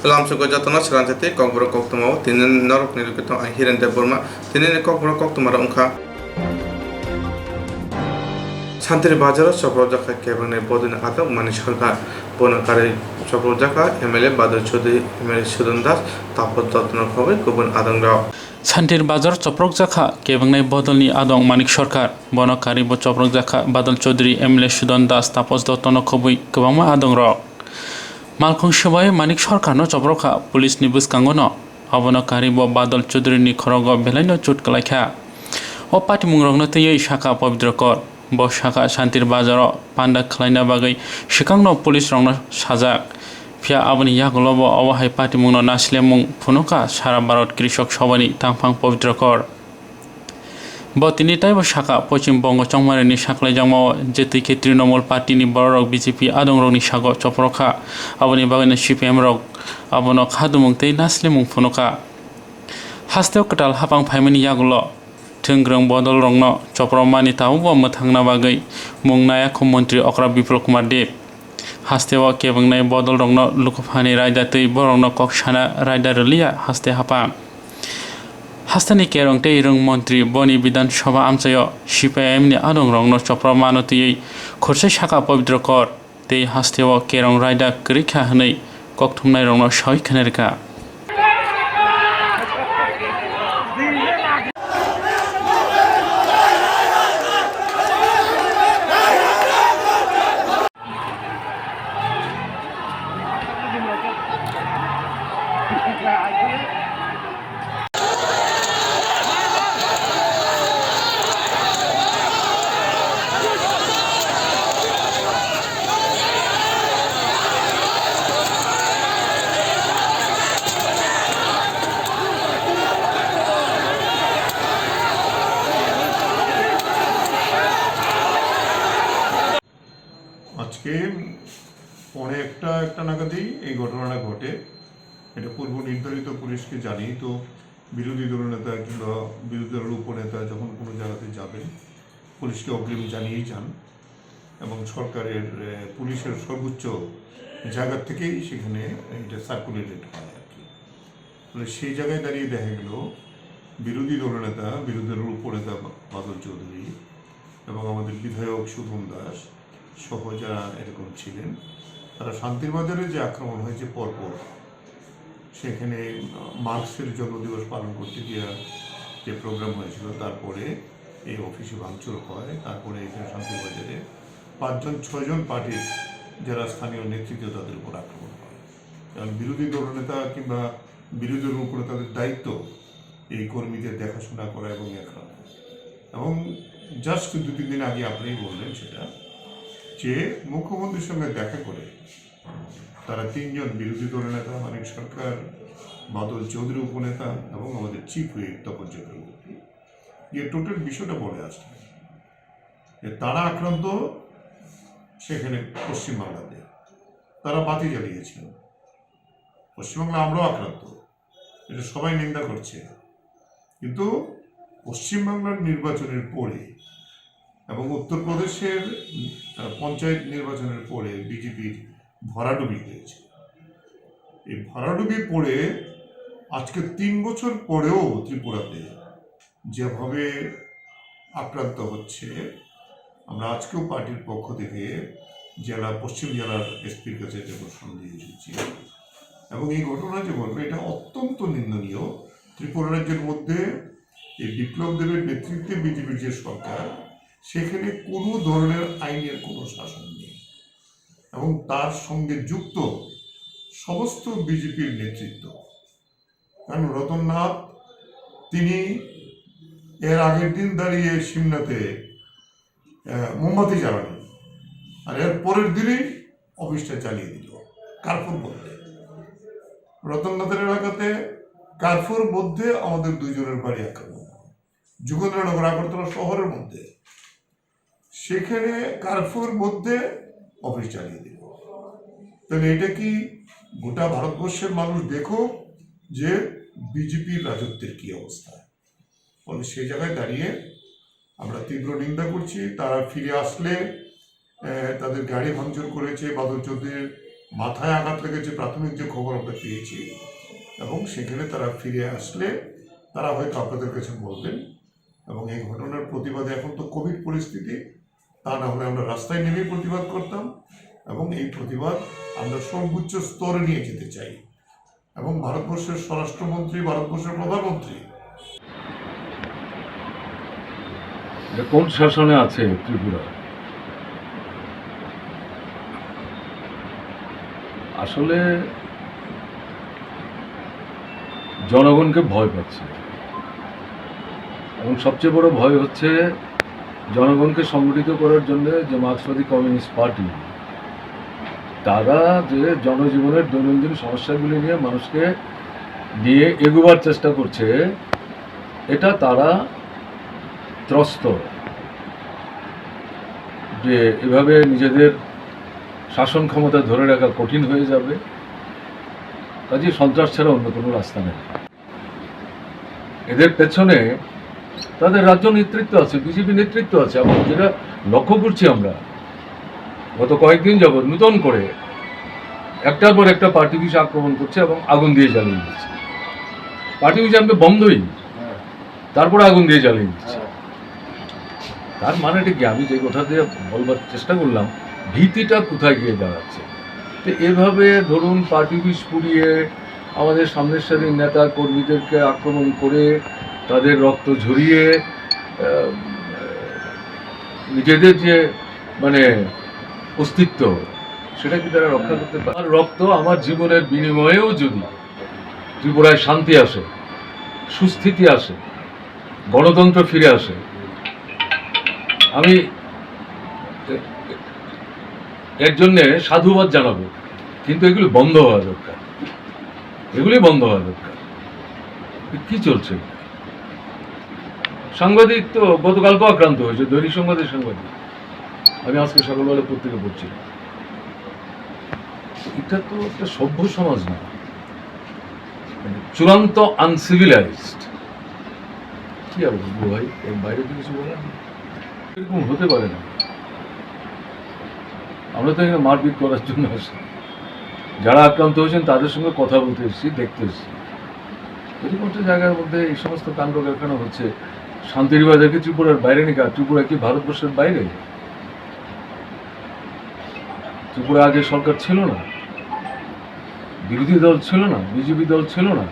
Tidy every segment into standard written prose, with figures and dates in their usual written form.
Lamsuko jatona selanjutnya kokbro koktumau tinin norok nirukito hiren deburma tinin kokbro koktumara ungka শান্তির বাজার সপ্রজাকা কেবনে বদন আতক মানিক সরকার বনকারী সপ্রজাকা MLA বাদল Chowdhury MLA Sudan Das তাপত দত্তন খবর গুবন আদংরাও শান্তির বাজার চপ্রকজাখা কেবংনাই বদলনি আদং মানিক সরকার বনকারী চপ্রকজাখা বাদল চৌধুরী এমএলএ সুদন দাস তাপস দত্তন খবই গোবাংমা আদংরাও মালখং সবাই মানিক সরকারনো চপ্রখা পুলিশ নিবুস কাঙ্গনো অবনকারী বাদল চৌধুরীনি খরগ বেলাইনো চুটকলাইখা ও পাটিমুংরংনো তৈই শাখা পবিত্রকর শাখা শান্তির বাজার পান্ডা খালাইনা বাগৈ সিকাংনো পুলিশ রংনো সাজাক ফিয়া আবনি ইয়াগলব অবহাই পাটিমুংনো নাসলেমুং ফুনুকা সারা ভারত কৃষক সবানি তাংফাং পবিত্রকর তিনিটাই শাখা পশ্চিমবঙ্গ চংমারিনি সাকলাইজাংমা যেতৈকে তৃণমূল পার্টিনি বড়রক বিজেপি আদংরংনি সাগ চপরখা আবনি বাগৈনো সিপিএম রক আবনক হাদুমুং তৈ নাসলেমুং ফুনুকা হাস্তেও কটাল হাপাং फाइमानि यागल थोंग्रों बदल रंगनो चप्रमानि ताउबो मोथांना बागै मुंनाया खम मन्त्री अक्रा बिप्ल कुमार देव हास्तेवा केबंगनाय बदल रंगनो लुकफानि रायदा तै बरंनो कक्षाना रायदा रलिया हास्ते हापा हास्तानि केरं तै रंग मन्त्री बनि विधानसभा आमचायो सीपीएम नि आदं रंगनो चप्रमानो तै खरसे शाखा पवित्र कर तै हास्तेवा केरं रायदा करिखा हनै कक्थुमनाय रंगनो सय खनेरका আজকে পরে একটা নাগাদেই এই ঘটনাটা ঘটে। এটা পূর্ব নির্ধারিত পুলিশকে জানি তো বিরোধী দলনেতা কিংবা বিরোধী দলের উপনেতা যখন কোনো জায়গাতে যাবেন পুলিশকে অগ্রিম জানিয়েই যান এবং সরকারের পুলিশের সর্বোচ্চ জায়গা থেকেই সেখানে এটা সার্কুলেটেড হয় আর কি। তাহলে সেই জায়গায় দাঁড়িয়ে দেখা গেল বিরোধী দলনেতা বিরোধী দলের উপনেতা বাদল চৌধুরী এবং আমাদের বিধায়ক সুদন দাস সহ যারা এরকম ছিলেন তারা শান্তির বাজারে যে আক্রমণ হয়েছে পরপর সেখানে মার্কসের জন্মদিবস পালন করতে গিয়ে যে প্রোগ্রাম হয়েছিল তারপরে এই অফিসে ভাঙচুর হয়। তারপরে এখানে শান্তির বাজারে 5-6 জন পার্টির যারা স্থানীয় নেতৃত্ব তাদের উপর আক্রমণ হয়। কারণ বিরোধী দলনেতা কিংবা বিরোধী দলের উপরে তাদের দায়িত্ব এই কর্মীদের দেখাশোনা করা এবং এবং জাস্ট 2-3 দিন আগে আপনি বললেন সেটা যে মুখ্যমন্ত্রীর সঙ্গে দেখা করে তারা 3 জন বিরোধী দলের নেতা মানিক সরকার বাদল চৌধুরী উপনেতা এবং আমাদের চিফ হুইপ তপন চক্রবর্তী এই টোটাল বিষয়টা বলে আসলেন যে তারা আক্রান্ত সেখানে পশ্চিমবাংলাতে তারা বাতি জ্বালিয়েছিল। পশ্চিমবাংলা আমরাও আক্রান্ত, এটা সবাই নিন্দা করছে। কিন্তু পশ্চিমবাংলার নির্বাচনের পরে এবং উত্তরপ্রদেশের পঞ্চায়েত নির্বাচনের পরে বিজেপির ভরাডুবি হয়েছে। এই ভরাডুবি পড়ে আজকে 3 বছর পরেও ত্রিপুরাতে যেভাবে আক্রান্ত হচ্ছে, আমরা আজকেও পার্টির পক্ষ থেকে পশ্চিম জেলার এসপির কাছে এটা প্রশ্ন দিয়ে এসেছি এবং এই ঘটনা যে বলবে এটা অত্যন্ত নিন্দনীয়। ত্রিপুরা রাজ্যের মধ্যে এই বিপ্লব দেবের নেতৃত্বে বিজেপির যে সরকার সেখানে কোনো ধরনের আইনের কোনো শাসন নেই এবং তার সঙ্গে যুক্ত সমস্ত বিজেপির নেতৃত্ব। কারণ রতননাথ তিনি এর আগের দিন দাঁড়িয়ে সিমনাতে মোমবাতি জ্বালালেন আর এর পরের দিনই অফিসটা চালিয়ে দিল কার্ফুর মধ্যে। রতননাথের এলাকাতে কার্ফুর মধ্যে আমাদের 2 জনের বাড়ি আক্রমণ, যুগেন্দ্রনগর আগরতলা শহরের মধ্যে, সেখানে কার্ফুর মধ্যে অফিস চালিয়ে দিল। তাহলে এটা কি গোটা ভারতবর্ষের মানুষ দেখো যে বিজেপির রাজত্বের কি অবস্থা। ফলে সেই জায়গায় দাঁড়িয়ে আমরা তীব্র নিন্দা করছি। তারা ফিরে আসলে তাদের গাড়ি ভাঙচুর করেছে, বাদল চৌধুরীর মাথায় আঘাত লেগেছে প্রাথমিক যে খবর আমরা পেয়েছি, এবং সেখানে তারা ফিরে আসলে তারা হয়তো আপনাদের কাছে বলবেন। এবং এই ঘটনার প্রতিবাদে, এখন তো কোভিড পরিস্থিতি, তা না হলে আমরা রাস্তায় নেমে প্রতিবাদ করতাম, এবং এই প্রতিবাদ আমরা সর্বোচ্চ স্তরে নিয়ে যেতে চাই। এবং ভারতবর্ষের স্বরাষ্ট্রমন্ত্রী, ভারতবর্ষের প্রধানমন্ত্রী কোন শাসনে আছে ত্রিপুরা? আসলে জনগণকে ভয় পাচ্ছে, এবং সবচেয়ে বড় ভয় হচ্ছে জনগণকে সংগঠিত করার জন্য যে মার্ক্সবাদী কমিউনিস্ট পার্টি, তারা যে জনজীবনের দৈনন্দিন সমস্যাগুলি নিয়ে মানুষকে নিয়ে এগোবার চেষ্টা করছে, এটা তারা ত্রস্ত যে এভাবে নিজেদের শাসন ক্ষমতা ধরে রাখা কঠিন হয়ে যাবে, কাজে সন্ত্রাস ছাড়া অন্য কোনো রাস্তা নেই। এদের পেছনে তাদের রাজ্য নেতৃত্ব আছে, বিজেপি নেতৃত্ব আছে, এবং যেটা লক্ষ্য করছি আমরা গত কয়েকদিন যাবৎ নূতন করে একটার পর একটা পার্টি অফিস আক্রমণ করছে এবং আগুন দিয়ে জ্বালিয়ে দিচ্ছে। পার্টি অফিস আমি বন্ধই, তারপরে আগুন দিয়ে জ্বালিয়ে দিচ্ছে। তার মানেটা কি? আমি যে কথা দিয়ে বলবার চেষ্টা করলাম, ভীতিটা কোথায় গিয়ে দাঁড়াচ্ছে। তো এভাবে ধরুন পার্টি অফিস পুড়িয়ে আমাদের সামনের সারির নেতা কর্মীদেরকে আক্রমণ করে তাদের রক্ত ঝরিয়ে নিজেদের যে মানে অস্তিত্ব, সেটা কি তারা রক্ষা করতে পারে? আমার রক্ত, আমার জীবনের বিনিময়েও যদি ত্রিপুরায় শান্তি আসে, সুস্থিতি আসে, গণতন্ত্র ফিরে আসে, আমি এর জন্যে সাধুবাদ জানাবো। কিন্তু এগুলি বন্ধ হওয়া দরকার, এগুলি বন্ধ হওয়া দরকার। কি চলছে? সাংবাদিক তো গতকালকেও আক্রান্ত হয়েছে, দৈনিক সংবাদের সাংবাদিক, আমি আজকে সকালবেলা পত্রিকা পড়ছিলাম। এটা তো একটা সভ্য সমাজ না, চূড়ান্ত আনসিভিলাইজড। কি আর বলবো ভাই, এর বাইরে তো কিছু বলার নেই। এরকম হতে পারে না। আমরা তো এখানে মারপিট করার জন্য আসি, যারা আক্রান্ত হয়েছেন তাদের সঙ্গে কথা বলতে এসেছি, দেখতে এসেছি। এরকম একটা জায়গার মধ্যে এই সমস্ত কাণ্ড কারখানা হচ্ছে। শান্তির বাজার কি ত্রিপুরার বাইরে নাকি? ত্রিপুরা কি ভারতবর্ষের বাইরে? ত্রিপুরা আগে সরকার ছিল না, বিরোধী দল ছিল না, বিজেপি দল ছিল না।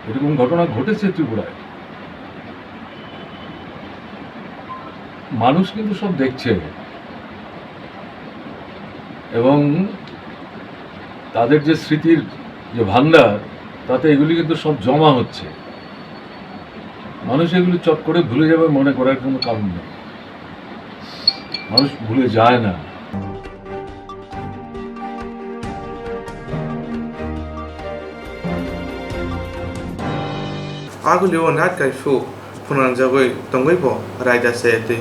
এরকম ঘটনা ঘটেছে ত্রিপুরায়। মানুষ কিন্তু সব দেখছে, এবং তাদের যে স্মৃতির যে ভান্ডার, তাতে এগুলি কিন্তু সব জমা হচ্ছে। মানুষ এগুলি চট করে ভুলে যাবে মনে করার কোনো কারণ নেই। মানুষ ভুলে যায় না। Agulio nat kai fu punan jagoi tongoi bo raida se te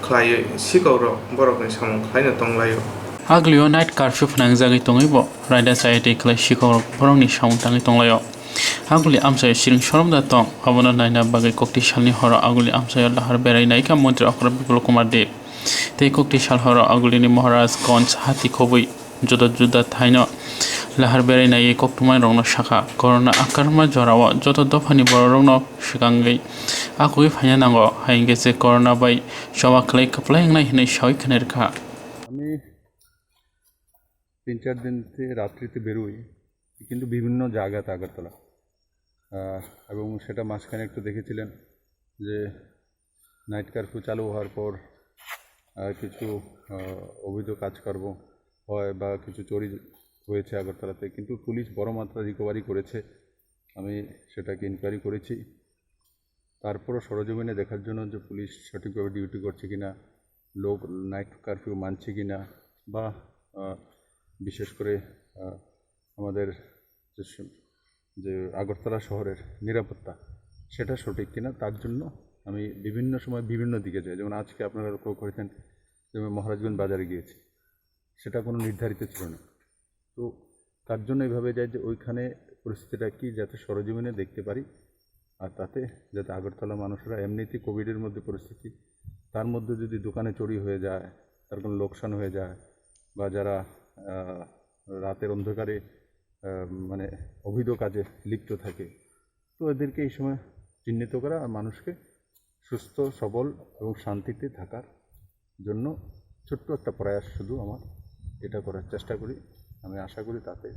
khlai sikoro borok ni samung khlai na tonglayo Aglio night curfew phnangsagi tongaibo raida saite klai shikor borongni saungtangi tonglayo. Aguli amsay siring soromda tong abono naina bagai kokti salni horo aguli amsay lahar berai naika mantri Akra Bipul Kumar Deb. Tei kokti sal horo aguli ni Maharaj Gonj hati khobui juda thaino lahar berai nai koktumai rongno shaka corona akarma jorawo joto dofani bororongno shikangai akui phanya nango haingese corona bai shoba klai kaplai nai hinai shoi khanerka. আমি 3-4 দিন থেকে রাত্রিতে বেরোই, কিন্তু বিভিন্ন জায়গাতে আগরতলা, এবং সেটা মাঝখানে একটু দেখেছিলেন যে নাইট কারফিউ চালু হওয়ার পর কিছু অবৈধ কাজকর্ম হয় বা কিছু চুরি হয়েছে আগরতলাতে, কিন্তু পুলিশ বড় মাত্রা রিকভারি করেছে। আমি সেটাকে ইনকোয়ারি করেছি। তারপরও সরজমিনে দেখার জন্য যে পুলিশ সঠিকভাবে ডিউটি করছে কিনা, লোক নাইট কারফিউ মানছে কিনা, বা বিশেষ করে আমাদের যে আগরতলা শহরের নিরাপত্তা সেটা সঠিক কিনা, তার জন্য আমি বিভিন্ন সময় বিভিন্ন দিকে যাই। যেমন আজকে আপনারা লক্ষ্য করেছেন যে আমি মহারাজগঞ্জ বাজারে গিয়েছি, সেটা কোনো নির্ধারিত ছিল না। তো তার জন্য এইভাবে যাই যে ওইখানে পরিস্থিতিটা কি, যাতে সরজমিনে দেখতে পারি, আর তাতে যাতে আগরতলা মানুষরা এমনিতেই কোভিডের মধ্যে পরিস্থিতি, তার মধ্যে যদি দোকানে চুরি হয়ে যায়, তার কোনো লোকসান হয়ে যায়, বা যারা রাতের অন্ধকারে মানে অবৈধ কাজে লিপ্ত থাকে। তো এদেরকে এই সময় চিহ্নিত করা আর মানুষকে সুস্থ সবল এবং শান্তিতে থাকার জন্য ছোট্ট একটা প্রয়াস শুধু আমার এটা করার চেষ্টা করি। আমি আশা করি তাতে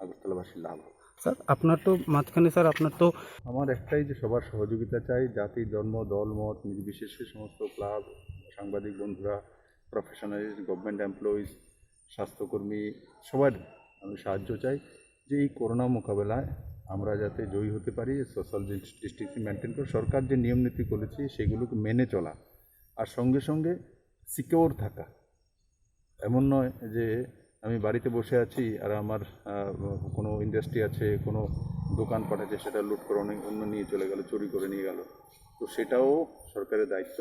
আগরতলাবাসীর লাভ হবে। স্যার আপনার তো মাঝখানে স্যার আপনার তো আমার একটাই যে সবার সহযোগিতা চাই, জাতি ধর্ম দল মত নির্বিশেষে সমস্ত ক্লাব, সাংবাদিক বন্ধুরা, প্রফেশনালিস্ট, গভর্নমেন্ট এমপ্লয়িজ, স্বাস্থ্যকর্মী সবার আমি সাহায্য চাই যে এই করোনা মোকাবেলায় আমরা যাতে জয়ী হতে পারি। সোশ্যাল ডিস্টেন্স মেনটেন করে সরকার যে নিয়ম নীতি করেছে সেগুলোকে মেনে চলা, আর সঙ্গে সঙ্গে সিকিওর থাকা। এমন নয় যে আমি বাড়িতে বসে আছি আর আমার কোনো ইন্ডাস্ট্রি আছে, কোনো দোকানপাট আছে, সেটা লুট করে অন্য নিয়ে চলে গেল, চুরি করে নিয়ে গেল। তো সেটাও সরকারের দায়িত্ব।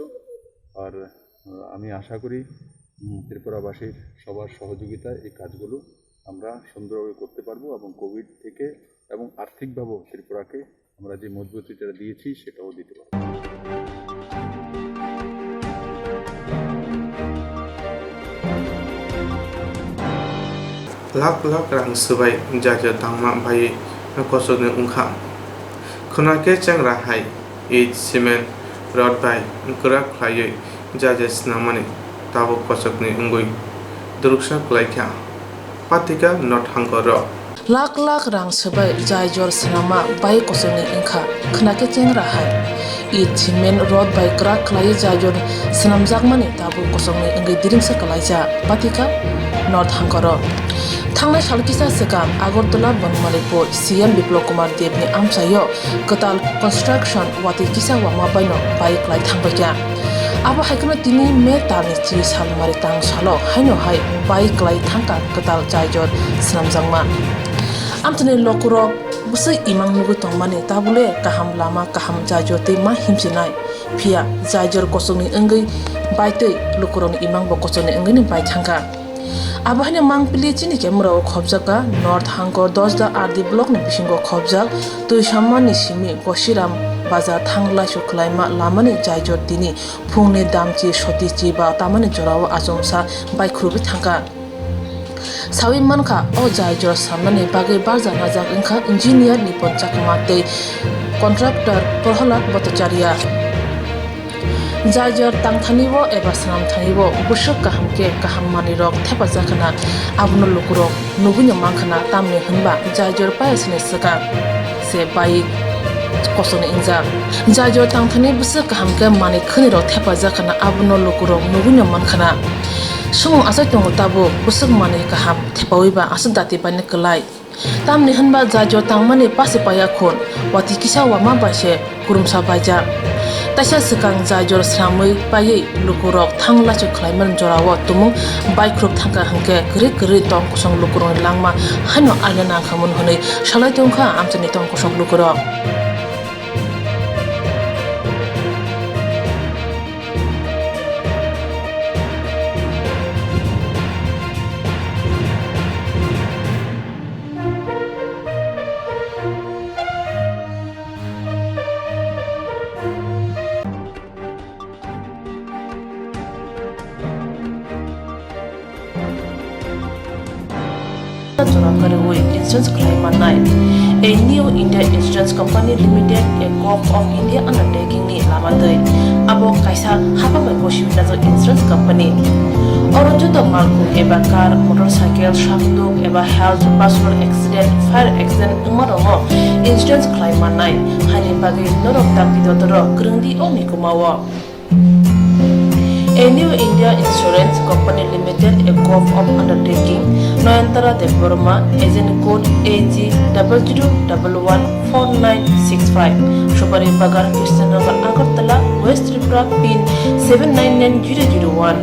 আর আমি আশা করি ত্রিপুরাবাসীর সবার সহযোগিতায় এই কাজগুলো আমরা সুন্দরভাবে করতে পারবো এবং কোভিড থেকে এবং আর্থিকভাবেও ত্রিপুরাকে আমরা যে মজবুতিটা দিয়েছি সেটাও দিতে পারবো। लाख लाख रां सुबाय जाजो दांमा भाई कसोने उंखा खुनाके चंग्रा हाय ईद सीमेंट रड बाय करा खलायै जाजे स्नामाने ताबो कसकने उंगुई दुरुक्सा खलायखा पातिका नट हांगर लाख लाख रां सबाय जाय जर सनामा बाय कसोने उंखा खुनाके चंग्रा हाय ईद सीमेंट रड बाय करा खलायै जाय जर सनाम जागमाने ताबो कसकने उंगुई दिरिंसा खलायजा पातिका नट हांगर थांनाय सालकिसा सिगां आगरतला बनमालिपुर सीएम बिप्लब कुमार देवनि आमसायो कताल कन्स्ट्राक्शन वाति किसा वामा बायनो बाइक लाय थांबायया आबो हायखनो तिनि मे तारनि चि सालमारि तां सालो हायनो हाय बाइक लाय थांका कताल जायजर स्नामजांमा आमतनि लकुरो बुसै इमां नुगु तंमानि ताबुले काहाम लामा काहाम जायजर तै मा हिमसिनाय फिया जायजर कसंनि अंगै बायतै लकुरोनि इमां बो कसंनि अंगैनि बाय थांका आबहानि मांगपिलि चिनि केमराव खबजाका नर्थ हांगर 10 दा आरडी ब्लक नि बिसिंगो खबजाक तुइसामानि सिमि गसिराम बाजार थांला सुखलायमा लामानि जायजर तिनि फुंनि दामचि सतिचि बा तामानि जराव आजमसा बायख्रुबि थांका सावि मानखा ओ जायजर सामनानि बागै बारजा नाजाक इंखा इंजिनियर निपन चाकमाते कन्ट्राक्टर प्रहलाद भट्टाचार्य जायजर तांथानिबो एबा स्नाम थानिबो बुसुक काहामके काहाम मानि रक थेपा जाखना आबनो लुकुरक नुबिनो मांखना तामने हनबा जायजर पायसने सका से बाई कसने इंजा जायजर तांथानि बुसुक काहामके मानि खनि रक थेपा जाखना आबनो लुकुरक नुबिनो मांखना सुमु आसा दङ ताबो बुसुक मानि काहाम थेपावैबा आसा दाति बाने कलाय तामने हनबा जायजर तांमानि पासे पाया खोन वाति किसा वामा बासे कुरुमसा बायजा तासा सिगां जायजर स्रामै पायै लुकुरक थांलासो खलायमोन जराव तुमुं बाइख्रुब थांका हांके गरि गरि तं कुसं लुकुरक लांमा हानो आयना खामोन हनै सालाय दंखा आमचनि तं कुसं लुकुरक Insurance claim night. A new India Insurance Company Limited, a co-op of India undertaking ni lamadai. Abo kaisa hapa mai koshibina zo insurance company. Oronjo to malku eba car, motorcycle, shafduk eba health, personal accident, fire accident umarongo insurance claim night. Hani bagi norok takti dotoro krungdi oni kumawa. A new India Insurance Company Limited, a co-op of undertaking, Noyantara de Burma, agent code AG00114965, Shubari Bagar, Krishnagar, Agartala, West Tripura, PIN 799001,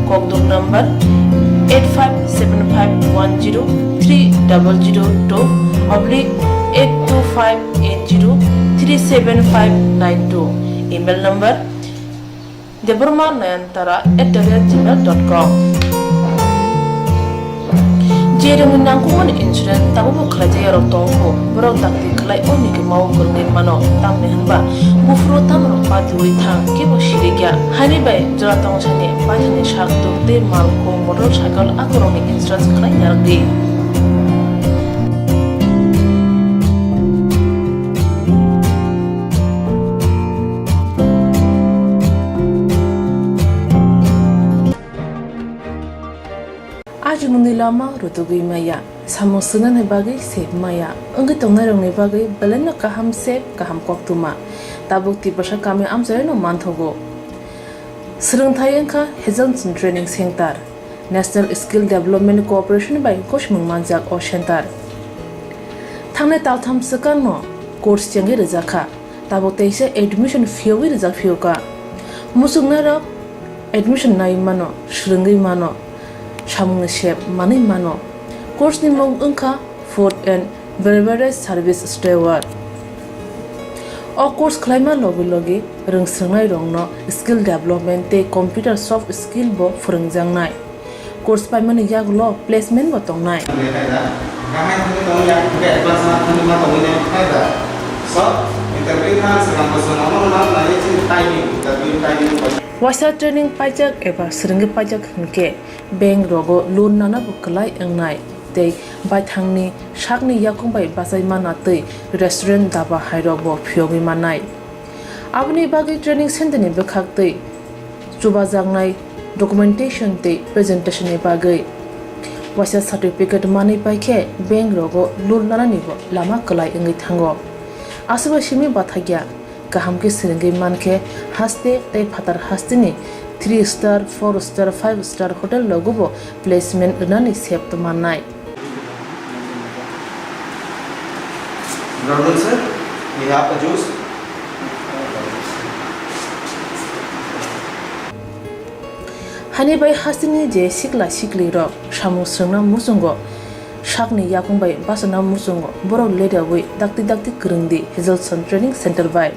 Kokduk number 857510-82580375592, email number deburmanayantara@gmail.com. Jeremy nangkuman insurance tabu kelaja yarok tongko berok takti kelai oni ke mau kurni mano tamne hanba bufro tamro pati thang ke bo shirigya hani bai jora tong chane pajane shak to te malko motorcycle akoroni insurance kelai yardi chunungni lama rutugui maya samo sunan bagi sep maya anggi tongnarong ni bagi belena kaham sep kaham koktuma tabuk ti pasha kami amjai no manthogo srungthai angkha Hazelson Training Center National Skill Development Corporation by Koshmung Manjak o Center thangnai taltham sakang no course changi rejakha tabuk teise admission fee rijak fioka musungnara admission nai mano srungi mano samung shep mani mano course ni mong angkha food and beverage service steward o course khlaima logi rungsrangnai rongno skill development te computer soft skill bo phurungjangnai course paimani yaglo placement bo tongnai Wasa training pajak eba seringi pajak hingke bank rogo loan nana bukalai engnai tei baithangni sakni yakung bai basai mana tei restaurant daba hairok bo phiogi manai abni bagi training center ni bekhak tei chubajangnai documentation tei presentation ni bagai wasa certificate mani paikhe bank rogo loan nana ni bo lama kalai engai thango asuba simi bathagya kaham ke seringi manke haste tei phatar hastini 3 star 4 star 5 star hotel logo placement nani sep to manai Ronald sir, we have a juice. hani bai hastini je sikli ro samu srungna musungo sakni yakung bai basana musungo borok leda wi dakti krungdi Hazelson Training Center by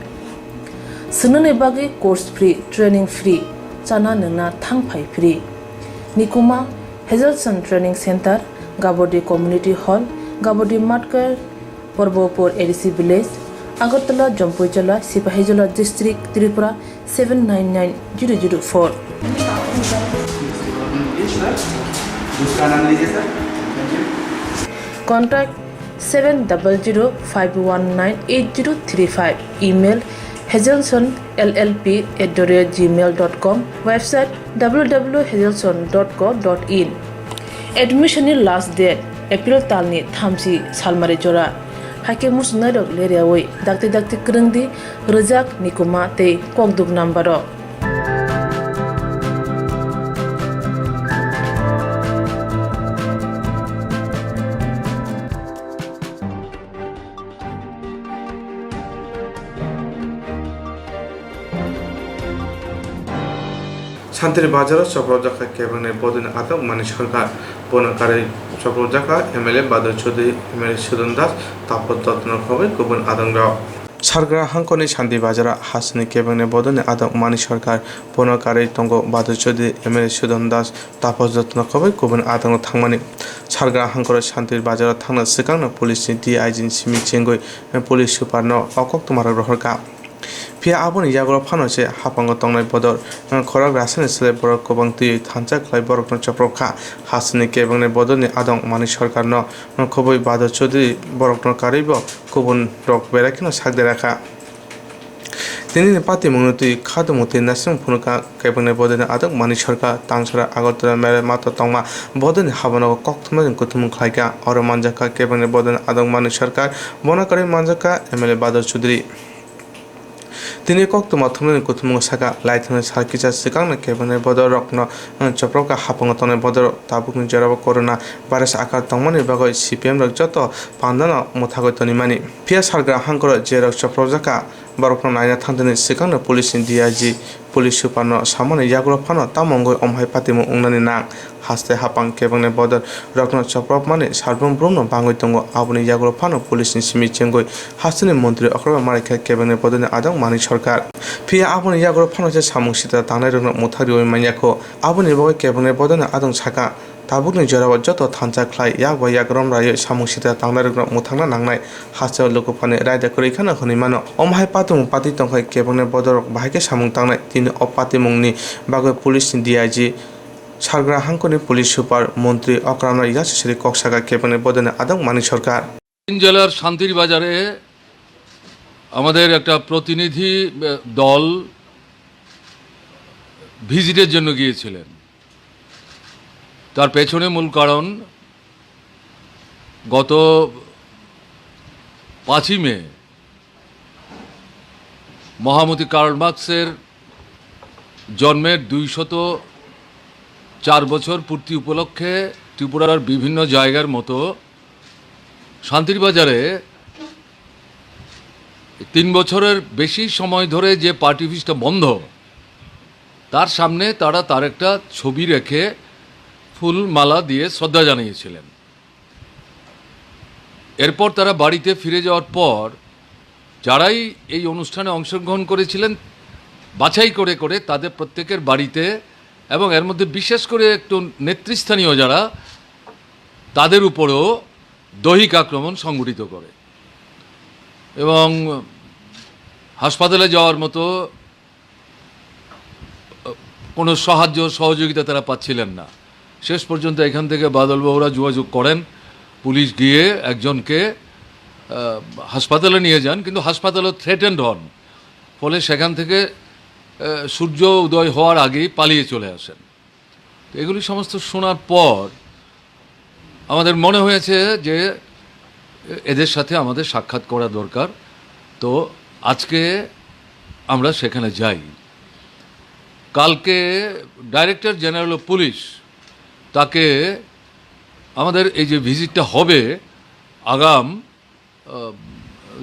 Sunane bagi course free, training free, chana nungna thangphai free. Nikuma Hazelson Training Center, Gabodi Community Hall, Gabodi Matkar, Porbopur ADC Village, Agartala, Jampuijala, Sipahijala District, Tripura 799004. Contact 700-519-8035. Email hazelsonllp@gmail.com. Website www.hazelson.co.in. Admission last date April talni thamsi salmare jora. Hake musnadok leriawai dakti krungdi rejak nikuma te kokduk nambaro. শান্তির বাজারও চক্রজাখা কেবনে বদন আতক মানে সরকার বনকারী চক্রজাখা MLA বাদল Chowdhury MLA Sudan Das তাপর দত্তন খবর গুবন আদংরাও সারগ্রা হাঙ্কনি শান্তি বাজারা হাসনি কেবনে বদনে আদক মানি সরকার বনকারী তঙ্গ বাদল Chowdhury MLA Sudan Das Tapas দত্তন খবর গুবন আদং থাংমানি সারগ্রা হাঙ্কর শান্তির বাজারা থাংনা সিগাংনা পুলিশনি ডিআইজি সিমি চেঙ্গই পুলিশ সুপারনো অকক তোমার রহরকা Pia aboni yagro phanose hapango tongnai bodor khorak rasani sele borok kobang tui thancha khlai borok no chaprokha hasni kebangne bodoni adong mani sarkar no khoboi bado chodri borok no karibo kobun rok berakino sakde rakha তিনি পাতি মংনতুই খাদমতে নাসিম ফুনকা কেবনে বদনে আদক মানি সরকার তাংসরা আগরতলা মেরে মাত তংমা বদনে হাবনক কক্তমা Kutum খাইকা or মানজাকা কেবনে বদনে আদক মানি সরকার বনাকারী মানজাকা MLA বাদল চৌধুরী তিনি কক্ত মাধ্যমে কুতুমুং সাকা লাইথনে সার্কিচা সিকাংনা কেবনে বদর রকন চপ্রকা হাপংতনে বদর তাবুকনি জরাব corona virus আকার তংমানি বাগৈ সিপিএম রক যত পান্দানা মুথাগৈ তনিমানি পিয়া সারগ্রা হাঙ্কর যে রক চপ্রজাকা বরকন নাইনা থান্তনি সিকাংনা পুলিশনি ডিআইজি পুলিশ সুপারনো সামনে ইয়াগ্র ফানো তামঙ্গৈ অমহাই পাতিমু উংনানি নাং হাসতে হাপাং কেবনে বদর রকন চপ্রপ মানে সার্বম ব্রহ্ম বাঙ্গৈ তঙ্গ আবনি ইয়াগ্র ফানো পুলিশনি সিমি চেঙ্গৈ হাসনি মন্ত্রী অক্রবা মারিখা কেবনে বদনে আদং মানি সরকার ফিয়া আবনি ইয়াগ্র ফানো যে সামুং সিতা তাংনাই রকন মুথারি ওই মাইয়াখো আবনি বগৈ কেবনে বদনে আদং সাকা তাবুকনি জরাব যত থানচা খ্লাই ইয়াক বা ইয়াক রম রায় সামুং সিতা তাংনাই রকন মুথাংনা নাংনাই হাসে লোকফানে রায়দা করিখানা হনি মানো অমহাই পাতুমু পাতি তংখাই কেবনে বদর বাহাইকে সামুং তাংনাই তিনি অপাতিমুংনি বাগৈ পুলিশনি ডিআইজি সারগ্রা হাঙ্কনি পুলিশ সুপার মন্ত্রী অকরামরা ইয়াসিসরি কক্সাগা কেবনে বদনে আদং মানি সরকার জেলার শান্তির বাজারে আমাদের একটা প্রতিনিধি দল ভিজিটের জন্য গিয়েছিলেন তার পেছনে মূল কারণ গত 5ই মে মহামতি কার্ল মার্কসের জন্মের 204 বছর পূর্তি উপলক্ষে ত্রিপুরার বিভিন্ন জায়গার মতো শান্তির বাজারে 3 বছরের বেশি সময় ধরে যে পার্টি অফিসটা বন্ধ, তার সামনে তার একটা ছবি রেখে ফুল মালা দিয়ে শ্রদ্ধা জানিয়েছিলেন। এরপর তারা বাড়িতে ফিরে যাওয়ার পর যারাই এই অনুষ্ঠানে অংশগ্রহণ করেছিলেন বাছাই করে করে তাদের প্রত্যেকের বাড়িতে, এবং এর মধ্যে বিশেষ করে একটু নেতৃস্থানীয় যারা, তাদের উপরও দৈহিক আক্রমণ সংঘটিত করে এবং হাসপাতালে যাওয়ার মতো কোনো সাহায্য সহযোগিতা তারা পাচ্ছিলেন না। শেষ পর্যন্ত এখান থেকে বাদলবাবুরা যোগাযোগ করেন, পুলিশ গিয়ে একজনকে হাসপাতালে নিয়ে যান, কিন্তু হাসপাতালে থ্রেটেন্ড হন, ফলে সেখান থেকে সূর্য উদয় হওয়ার আগেই পালিয়ে চলে আসেন। এগুলি সমস্ত শোনার পর আমাদের মনে হয়েছে যে এদের সাথে আমাদের সাক্ষাৎ করা দরকার। তো আজকে আমরা সেখানে যাই। কালকে ডাইরেক্টর জেনারেল অফ পুলিশ তাকে আমাদের এই যে ভিজিটটা হবে আগাম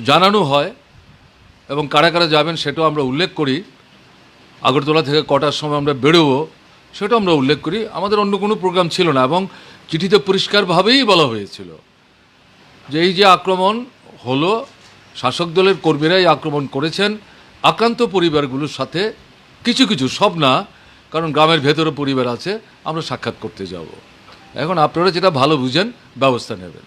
জানানো হয়, এবং কারা কারা যাবেন সেটাও আমরা উল্লেখ করি। আগরতলা থেকে কটার সময় আমরা বেরোবো সেটাও আমরা উল্লেখ করি। আমাদের অন্য কোনো প্রোগ্রাম ছিল না, এবং চিঠিতে পরিষ্কারভাবেই বলা হয়েছিল যে এই যে আক্রমণ হলো, শাসক দলের কর্মীরাই আক্রমণ করেছেন, আক্রান্ত পরিবারগুলোর সাথে কিছু কিছু, সব না, কারণ গ্রামের ভেতরে পরিবার আছে, আমরা সাক্ষাৎ করতে যাব। এখন আপনারা যেটা ভালো বুঝেন ব্যবস্থা নেবেন।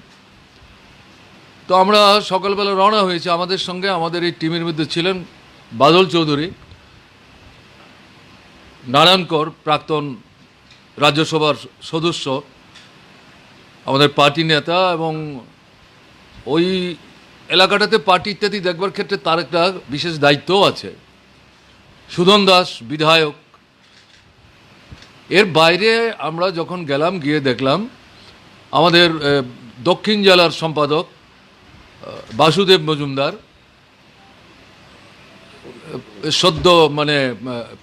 তো আমরা সকালবেলা রওনা হয়েছি। আমাদের সঙ্গে আমাদের এই টিমের মধ্যে ছিলেন বাদল চৌধুরী, নারায়ণকর প্রাক্তন রাজ্যসভার সদস্য, আমাদের পার্টি নেতা, এবং ওই এলাকাটাতে পার্টি ইত্যাদি দেখবার ক্ষেত্রে তার একটা বিশেষ দায়িত্বও আছে। সুধন দাস বিধায়ক। এর বাইরে আমরা যখন গেলাম, গিয়ে দেখলাম আমাদের দক্ষিণ জেলার সম্পাদক বাসুদেব মজুমদার, সদ্য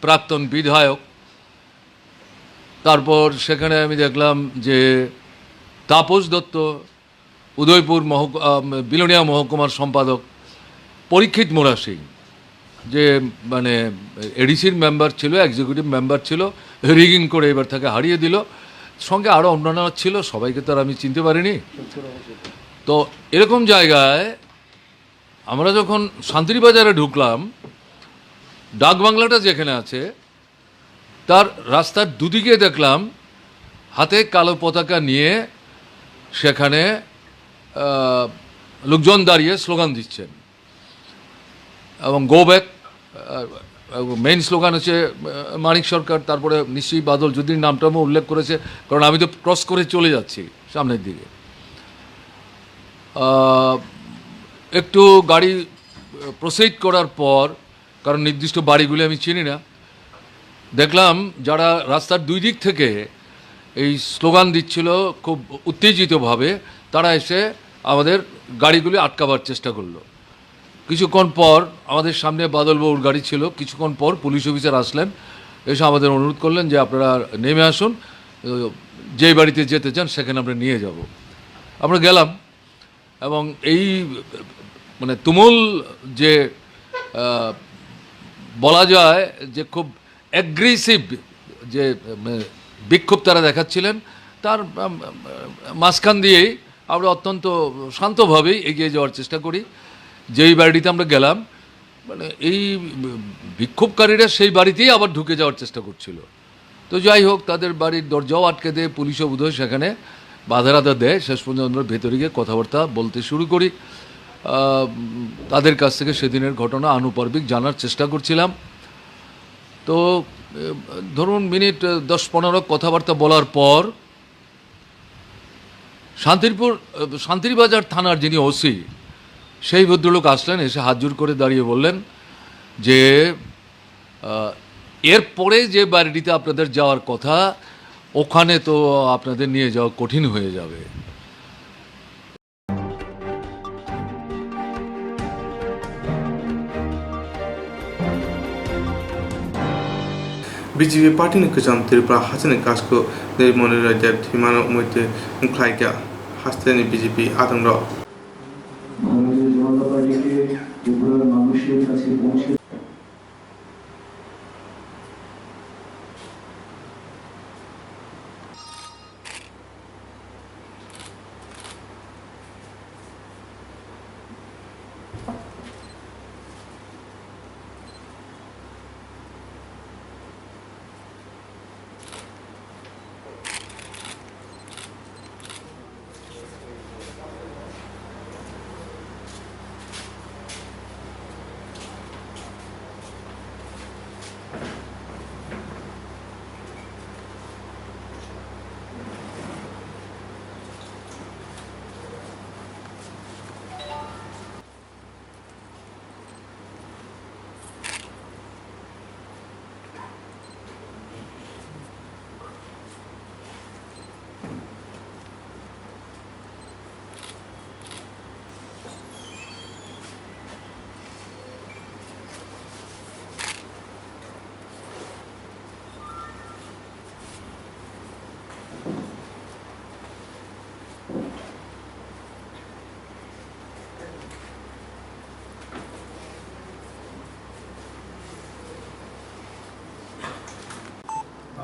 প্রাক্তন বিধায়ক। তারপর সেখানে আমি দেখলাম যে তাপস দত্ত, উদয়পুর বিলোনিয়া মহকুমার সম্পাদক, পরীক্ষিত মোরাসি, যে এডিসির মেম্বার ছিল, এক্সিকিউটিভ মেম্বার ছিল, রিগিং করে এবার তাকে হারিয়ে দিল। সঙ্গে আরও অন্যান্য ছিল, সবাইকে তো আর আমি চিনতে পারিনি। তো এরকম জায়গায় আমরা যখন শান্তিবাজারে ঢুকলাম, ডাকবাংলাটা যেখানে আছে তার রাস্তার দুদিকে দেখলাম হাতে কালো পতাকা নিয়ে সেখানে লোকজন দাঁড়িয়ে স্লোগান দিচ্ছেন, এবং গো ব্যাক। মেইন স্লোগান হচ্ছে মানিক সরকার, তারপরে নিশ্চয়ই বাদল যদির নামটা আমি উল্লেখ করেছে, কারণ আমি তো ক্রস করে চলে যাচ্ছি সামনের দিকে। একটু গাড়ি প্রসিড করার পর, কারণ নির্দিষ্ট বাড়িগুলি আমি চিনি না, দেখলাম যারা রাস্তার দুই দিক থেকে এই স্লোগান দিচ্ছিল খুব উত্তেজিতভাবে, তারা এসে আমাদের গাড়িগুলি আটকাবার চেষ্টা করলো। কিছুক্ষণ পর আমাদের সামনে বাদলবাবুর গাড়ি ছিল, কিছুক্ষণ পর পুলিশ অফিসার আসলেন, এসে আমাদের অনুরোধ করলেন যে আপনারা নেমে আসুন, যেই বাড়িতে যেতে চান সেখানে আমরা নিয়ে যাব। আমরা গেলাম, এবং এই তুমুল যে বলা যায় যে খুব অ্যাগ্রেসিভ যে বিক্ষোভ তারা দেখাচ্ছিলেন, তার মাঝখান দিয়েই আমরা অত্যন্ত শান্তভাবেই এগিয়ে যাওয়ার চেষ্টা করি। যেই বাড়িটিতে আমরা গেলাম, এই বিক্ষোভকারীরা সেই বাড়িতেই আবার ঢুকে যাওয়ার চেষ্টা করছিল। তো যাই হোক, তাদের বাড়ির দরজাও আটকে দেয়, পুলিশও বোধহয় সেখানে বাধা দেয়। শেষ পর্যন্ত আমরা ভেতরে গিয়ে কথাবার্তা বলতে শুরু করি। তাদের কাছ থেকে সেদিনের ঘটনা আনুপার্বিক জানার চেষ্টা করছিলাম। তো ধরুন মিনিট 10-15 কথাবার্তা বলার পর শান্তিরবাজার থানার যিনি ওসি, সেই ভদ্রলোক আসলেন, এসে হাত জোর করে দাঁড়িয়ে বললেন যে এরপরে যে বাড়িটিতে আপনাদের যাওয়ার কথা, ওখানে তো আপনাদের নিয়ে যাওয়া কঠিন হয়ে যাবে। BJP पार्टी नि गोजाम त्रिपुरा हाजोनि कासखौ मनि रायजो थिमानो मध्य ख्लाइगा हास्तेनि BJP आदं र ভারতীয় জনতা পার্টিকে ত্রিপুরার মানুষের কাছে পৌঁছে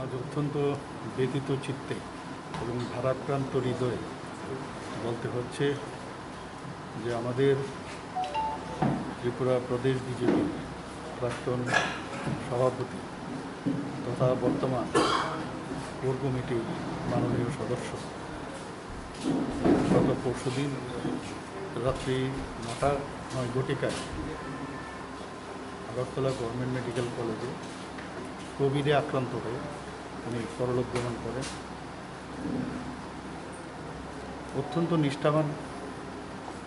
আজ অত্যন্ত ব্যথিত চিত্তে এবং ভারাক্রান্ত হৃদয়ে বলতে হচ্ছে যে আমাদের ত্রিপুরা প্রদেশ বিজেপি প্রাক্তন সভাপতি তথা বর্তমান কোর কমিটির মাননীয় সদস্য গত পরশুদিন রাত্রি 9:09 আগরতলা গভর্নমেন্ট মেডিকেল কলেজে কোভিডে আক্রান্ত হয়ে উনি পরলোক গমন করেন। অত্যন্ত নিষ্ঠাবান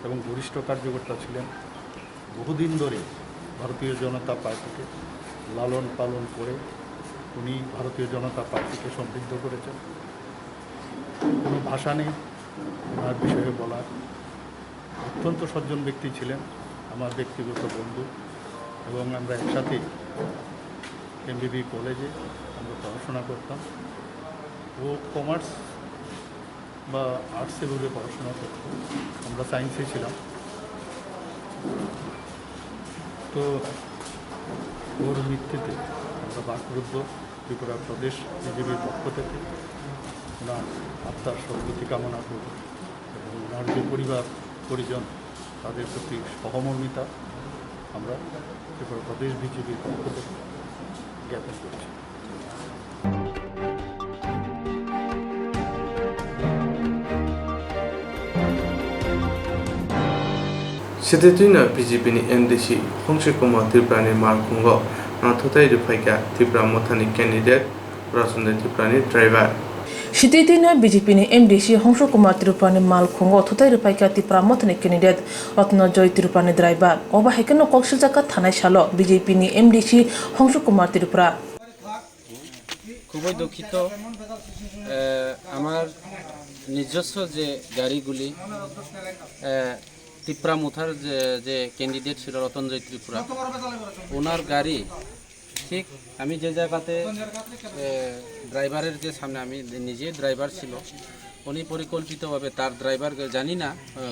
এবং বরিষ্ঠ কার্যকর্তা ছিলেন। বহুদিন ধরে ভারতীয় জনতা পার্টিকে লালন পালন করে উনি ভারতীয় জনতা পার্টিকে সমৃদ্ধ করেছেন। কোনো ভাষা নেই ওনার বিষয়ে বলার। অত্যন্ত সজ্জন ব্যক্তি ছিলেন, আমার ব্যক্তিগত বন্ধু, এবং আমরা একসাথে এমবিবি কলেজে আমরা পড়াশোনা করতাম। ও কমার্স বা আর্টসে গ্রুপে পড়াশোনা করতাম, আমরা সায়েন্সে ছিলাম। তো ওর মৃত্যুতে আমরা বাকরুদ্ধ ত্রিপুরা প্রদেশ বিজেপির পক্ষ থেকে ওনার আত্মার সদ্গতি কামনা করব এবং ওনার যে পরিবার পরিজন তাদের প্রতি সহমর্মিতা আমরা ত্রিপুরা প্রদেশ বিজেপির পক্ষ থেকে জ্ঞাপন করছি। Setetuina BJP ni MDC Hongshe Kumar Tripura ni Malkhungo Thotai Rupaika Tripura Mothani candidate Rasunde Tripura ni driver Shititine BJP ni MDC Hongshe Kumar Tripura ni Malkhungo Thotai Rupaika Tripura Mothani candidate Ratnajoy Tripura ni driver Oba Hekeno Kokshijaka Thanai Shalo BJP ni MDC Hongshe Kumar Tripura খুবই দুঃখিত আমার নিজস্ব যে গাড়িগুলি ত্রিপুরা মুথার যে candidate ছিল রতনজয় ত্রিপুরা ওনার গাড়ি ঠিক আমি যে জায়গাতে ড্রাইভারের যে সামনে আমি নিজে ড্রাইভার ছিল উনি পরিকল্পিতভাবে তার ড্রাইভার জানি না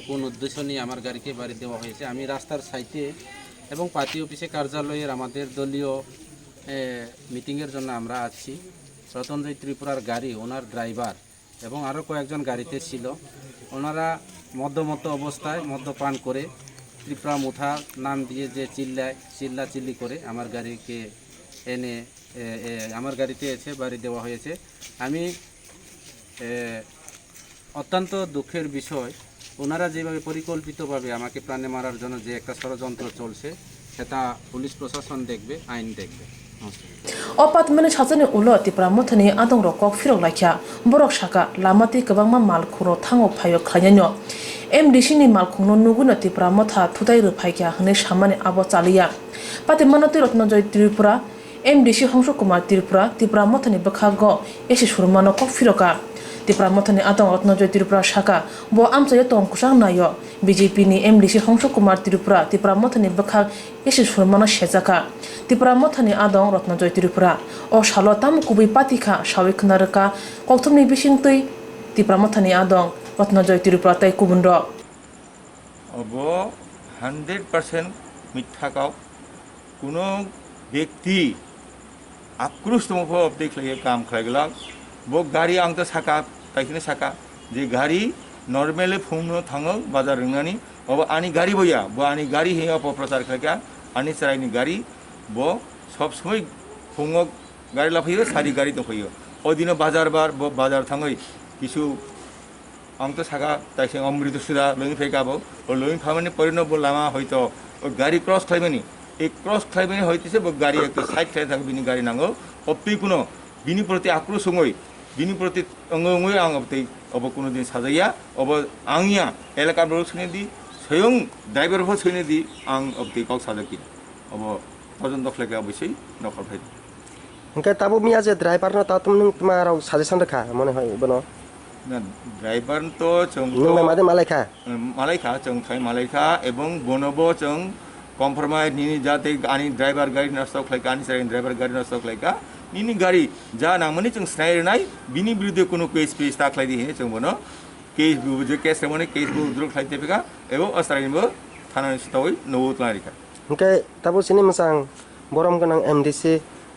কোন উদ্দেশ্য নিয়ে আমার গাড়িকে বাড়ি দেওয়া হয়েছে। আমি রাস্তার সাইডে এবং পার্টি অফিসে কার্যালয়ের আমাদের দলীয় মিটিংয়ের জন্য আমরা আছি। রতনজয় ত্রিপুরার গাড়ি ওনার ড্রাইভার এবং আরও কয়েকজন গাড়িতে ছিল। ওনারা মদ্যমত্ত অবস্থায় মদ্যপান করে ত্রিপুরা মুথা নাম দিয়ে যে চিল্লাচিল্লি করে আমার গাড়িকে এনে আমার গাড়িতে এসে বাড়ি দেওয়া হয়েছে। আমি অত্যন্ত দুঃখের বিষয় ওনারা যেভাবে পরিকল্পিতভাবে আমাকে প্রাণে মারার জন্য যে একটা ষড়যন্ত্র চলছে সেটা পুলিশ প্রশাসন দেখবে, আইন দেখবে। Opat mene chazane ulo Tripura Mothani adong rokok firok laikya borok shaka lamati kabangma malkhuro thango phayo khanyanyo MDC ni malkhungno nuguna Tripura Motha thutai rupaikya hne samane abo chaliya pate manoti Ratnajoy Tripura MDC Hongso Kumar Tripura Mothani Bakhago Eshi Surmano Kofiroka Tripura Mothani Adong Rotnojoy Tripura Shaka Bo Amsa Yatong Kusang Nayo BJP ni MDC Hongso Kumar Tripura Mothani Bakhag Eshi Surmano Shezaka Tripura Mothani Adong Rotnojoy Tripura O Shalotam Kubi Patika Shawik Naraka Koktumni Bishingtui Tripura Mothani Adong Rotnojoy Tripura Tai Kubundo Obo 100% মিথ্যাকাও কোনো ব্যক্তি আক্রোশমূলক দেখলে কাম খাইগলা বো গাড়ি আংতো সাকা তাইখিনি সাকা যে গাড়ি normally ফুংনো থাঙো বাজার রংনানি of আনি গাড়ি বইয়া বো আনি গাড়ি হে অপপ্রচার খাইকা আনি চারাইনি গাড়ি বো সব সময় ফুংো গাড়ি লাফাইও সারি গাড়ি তো হইও ওদিন বাজার বার বো বাজার থাঙই কিছু আংতো সাকা তাইসে অমৃত সুদা লইন ফেকাবো ও লইন ফামানি পরিণব লামা হয়তো ও গাড়ি ক্রস খাইবেনি এই ক্রস খাইবেনি হইতেছে গাড়ি একটা সাইড খাই থাকবে বিনি গাড়ি নাঙ্গো অপ্তি কোনো বিনি প্রতি আক্রোশ হই বিনি প্রতি অঙ্গই আং অবতেই অব কোনো দিন সাজাইয়া অব আংইয়া এলাকার বড় শুনে দি স্বয়ং ড্রাইভার হো শুনে দি আং অবতেই কক সাজাকি অব তদন্ত খাইকে অবশ্যই নকল ভাই ओंखाय ताबो मिया जे ड्राइभार न ता तुम तुम्हाराव साजेसन रखा मने হয় বনো না ড্রাইভার তো চং नों मादे मालायखा মালাইখা চং থাই মালাইখা এবং বনবো চং কম্প্রোমাইজ নিনি যাতে আনি ড্রাইভার গাড়ি নষ্ট খাইকা আনি সাইন ড্রাইভার গাড়ি নষ্ট খাইকা নিনি গাড়ি যা নামনি চং স্নাইর নাই বিনি বিরুদ্ধে কোনো কেস পেস তাকলাই দি হে চং বনো কেস বুজে কেস মানে কেস বুদ্র খাইতে পেকা এবং অস্ত্রাইনবো থানা স্টই নবুত লারিকা ओंखाय ताबो सिनि मोजां बरम गोनां एमडीसी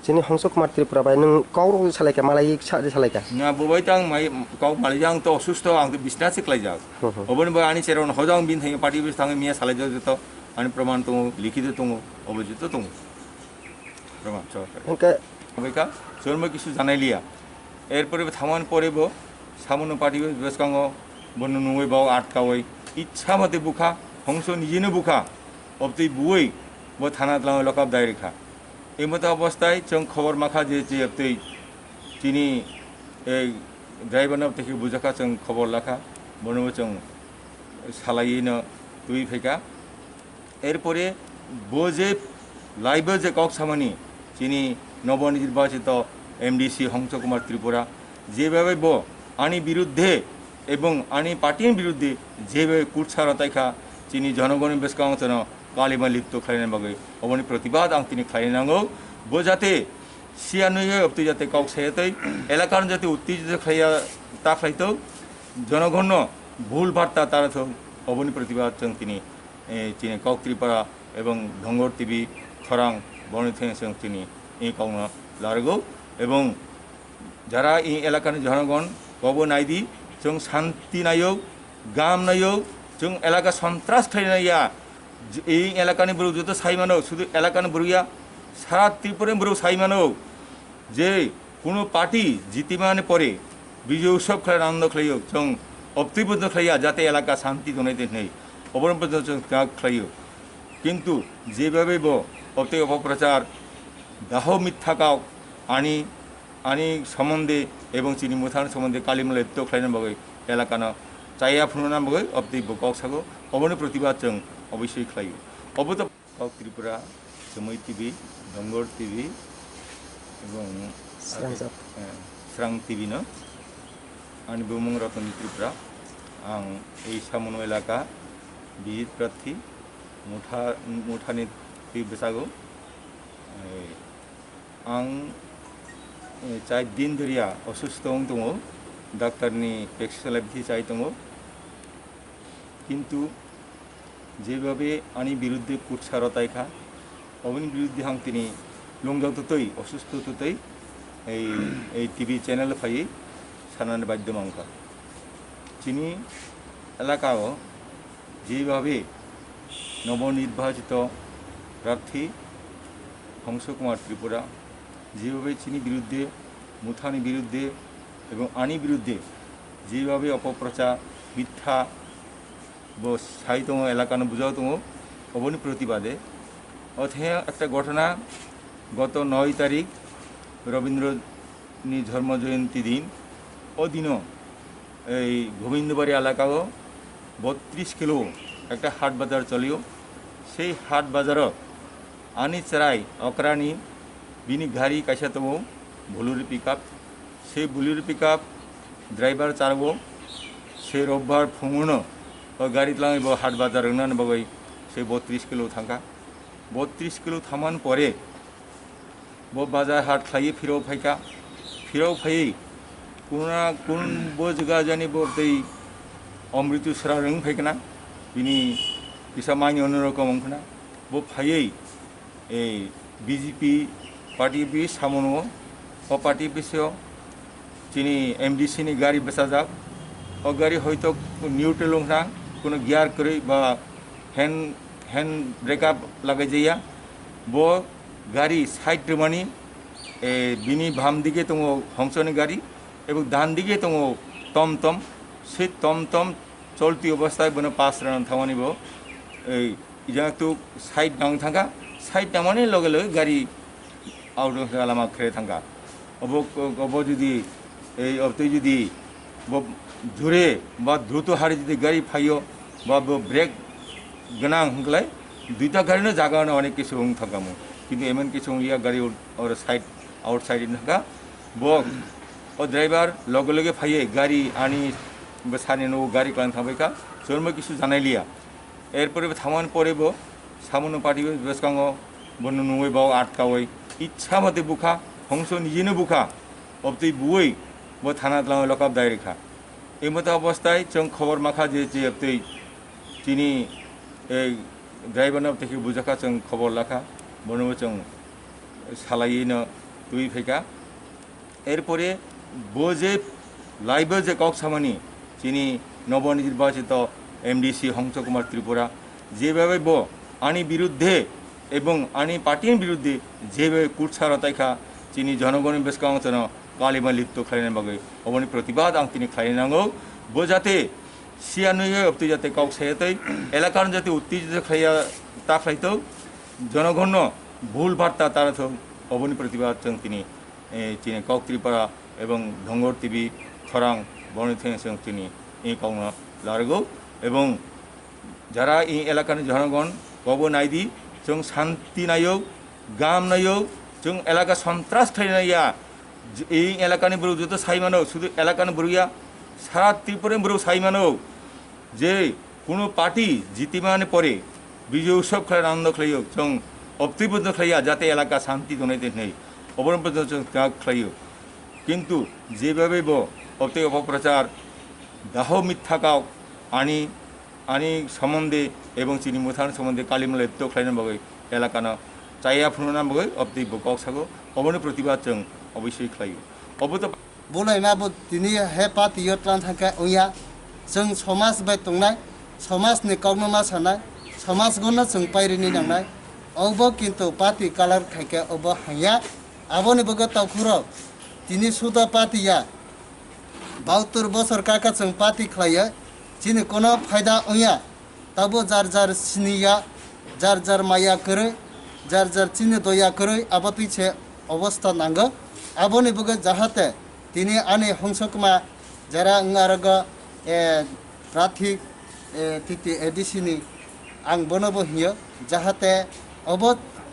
सिनि हंस कुमार त्रिपुरा बाय नों काव सालायका मालाय साजे सालायका ना बबाय तां माय काव मालिजां तो असुस्थ आं तो बिसना सिखलाय जा अबन बा आनि सेराव हजां बिन थाङो पार्टी बिस थाङो मिया सालाय जतो आनि प्रमाण दङ लिखित दङ अबजित दङ प्रमाण च ओंखाय बबायका जन्म किछु जानायलिया एरपरे थामान परेबो सामनो पार्टी बिस काङो बन नुङै बाव आटकावै इच्छा मते बुखा हंस निजेनो बुखा अबतै बुयै बो थाना तलाव लकअप दायरेखा এই মতো অবস্থায় চং খবর মাখা যে অবতৈ তিনি এই ড্রাইভার থেকে বুঝাকা চং খবর লাখা বনবো চং সালাইনো তুই ফেকা এরপরে বো যে লাইভ যে কক সামানি তিনি নবনির্বাচিত এমডিসি হংস কুমার ত্রিপুরা যেভাবে বো আনি বিরুদ্ধে এবং আনি পার্টির বিরুদ্ধে যেভাবে কুৎসারতাইখা তিনি জনগণের বেশ কাংচন কালিমা লিপ্ত খাইনার বাগে অবনি প্রতিবাদ আং তিনি খাইনাঙ্গো বো যাতে সিয়ানুই অবতি যাতে কক সেতই এলাকার যাতে উত্তেজিত খাইয়া তা খাইতো জনগণ ভুল বার্তা তারা তো অবনি প্রতিবাদ চং তিনি তিনি কক ত্রিপুরা এবং ধঙ্গর টিভি খরাং বর্ণিত চং তিনি এই কাউনা লারগো এবং যারা এই এলাকার জনগণ কব নাইদি চং শান্তি নাইও গাম নাইও চং এলাকা সন্ত্রাস খাইনাইয়া এই এলাকানি বড় যত সাইমানো শুধু এলাকানি বড়িয়া সারা ত্রিপুরা বড় সাইমানো যে কোনো পার্টি জিতিমানে পরে বিজয় উৎসব খেলার আনন্দ খেলাইও চং অপ্তিবদ্ধ খেলাইয়া যাতে এলাকা শান্তি জনাইতে নেই অবরম্পদ খেলাইও কিন্তু যেভাবে অপ্তি অপপ্রচার দাহ মিথ্যাকাও আনি সম্বন্ধে এবং চিনি মুথান সম্বন্ধে কালিমলা এত খেলাইনার বাগে এলাকানো চাইয়া ফুনার বাগে অপ্তি কক সাগো অবনি প্রতিবাদ চং অবশ্যই খাইও অবত কক ত্রিপুরা সময় টিভি ডঙ্গর টিভি এবং স্রাং টিভি ন আনি বুমং রতন ত্রিপুরা আং এই সামনো এলাকা বিজিত প্রার্থী মুঠানি বেসাগো आं 4 दिन धरिया असुस्थ दङ डाक्टारनि भेक्सिन लाइबिथि चाइ दङ किन्तु যেভাবে আনি বিরুদ্ধে কুৎসারতাইখা অবনি বিরুদ্ধে হাং তিনি লংজাউতই অসুস্থতই এই টিভি চ্যানেল ফাই সানান বাধ্য মাংকা তিনি এলাকাও যেভাবে নবনির্বাচিত প্রার্থী হংস কুমার ত্রিপুরা যেভাবে চিনি বিরুদ্ধে মুথানি বিরুদ্ধে এবং আনি বিরুদ্ধে যেভাবে অপপ্রচার মিথ্যা সাই দङ এলাকানো বুঝাও দङ অবনি প্রতিবাদে অথে একটা ঘটনা গত 9 তারিখ রবীন্দ্রনি জন্ম জয়ন্তী দিন ওদিনও এই গোবিন্দবাড়ি এলাকাও 32 কিলো একটা হাট বাজার চলিও সেই হাট বাজারত আনি চড়াই অকরানি बिनि गाड़ी कैसा दङ बोलेरो पिकआप से बोलेरो पिकआप ड्राइवर चालक से रबबार फुङावनो गाड़ी लाङो हाट बाजार रोंनानै बागै से 32 किलो थांगा 32 किलो थामान परे वो बाजार हाट खाई फिराव फाई कुन बो जगह जानी बो दै अमृतसर रों फाइकना बिनि किसा मानि अनुरकम अंखना वो फाई ए बीजेपी पार्टी भी सामनो और पार्टी पिछो चीनी एमडीसी नि गाड़ी बेचा जा और गाड़ी हयतो न्यूट्रल होना कोनो गियार करे बा हैंड ब्रेकअप लगे जाइया वो गाड़ी साइड मानी बिनी भाम दिखे दङ हंसनि गाड़ी एवं दान दिखे दङ टमटम से टमटम चलती अवस्थाय बनो पास रान थावानी बो इजा तो साइड नांग थांगा साइड नामाने लगे लगे गाड़ी आउट लामा खेरे थांगा अब जुदी अब तो जुदी वो धुरे बा द्रुत हारे जुदी गाड़ी फाइयो बा ब्रेक गना हंगलाय दुईटा गाड़ी जागा अनेक किस थांगामो किन्तु एमन किस गाड़ी और साइड आउटसाइड थांगा वो और ड्राइवर लगे लगे फाइए गाड़ी आनी सानि नो गाड़ी क्लान थांबायका सोरमो किस जानाय लिया एरपरे थामान परे बो सामनो पार्टी बेसकांगो बनो नुवे बाव आटकावै इच्छा मते बुखा हंस निजेनो बुखा अब तै बुयै बो थाना लाङो लकआप दायरेखा एमत अवस्थाय जों खबर माखा जे अब तै चिनी ड्राइवर अब तैके बुझाखा जों खबर लाखा बनो जों सालायनो तुई फैका एरपरे बो जे लाइव जे কক सामानी चिनी नवनिर्वाचित एमडीसी हंस कुमार त्रिपुरा जेभावे बो आनी बिरुद्धे एवं आनी पार्टीर बिरुद्धे जेभावे कुटसारतायखा चिनी जनगण बेसकांगन कालिमा लिप्त खालायनाय बागै अबनि प्रतिबाद आं तिनि खालायनांगौ बो जाते सियानुयै अब जाते কক सायातै एलाकार जाते उत्तेजित खाया ता खायतौ जनगण भूल बार्ता तारा अबनि प्रतिबाद जों तिनि चिनी কক त्रिपुरा एवं धंगर टीवी खरां बनिथें जों तिनि ए कावना लारगौ एवं जरा इ एलाकानि जनगण कबो नायदि जों शांति नायो गाम नायो जों एलाका सन्त्रास खालायनाया এই এলাকাनि बरु जत साइमानो शुद्ध एलाकानि बरुया सारा त्रिपुरा बरु साइमानो जे कोनो पार्टी जितिमाने परे विजय उत्सव खालाय आनंद खालायो जों अप्तिबद्ध खालाया जाते एलाका शांति दनायते नै अबरपद जों खालायो किन्तु जेभावे बो अप्ति अपप्रचार दाह मिथ्याकाव आनी आनी सम्बन्धे एवं चिनी मुथान सम्बन्धे कालिमला लिप्त खालायनाय बागै एलाकाना चाया फुनना बागै अप्ति बकक सागो अबनि प्रतिबाद जों अवश्य खालायो अब तो बोलाय मा बो दिनै हे पार्टी यत्रान थांका उया जों समाज बाय तंनाय समाज नि कावनमा सानाय समाज गनो जों पायरिनि नांनाय अब किन्तु पार्टी कालार खायका अब हाया आबनि बग तावखुरो दिनै सुदा पार्टीया 72 बছর काका जों पार्टी खालायो जिनि कोनो फायदा उया तबो जार जार सिनिया जार जार माया करे जार जार चिनि दया करे अब पीछे अवस्था नांगो आबोनि बगे जाहाते दिनै आने हंसकमा जरा अंगारग प्रार्थी तिति एडिसिनि आं बनबो हियो जाहाते अब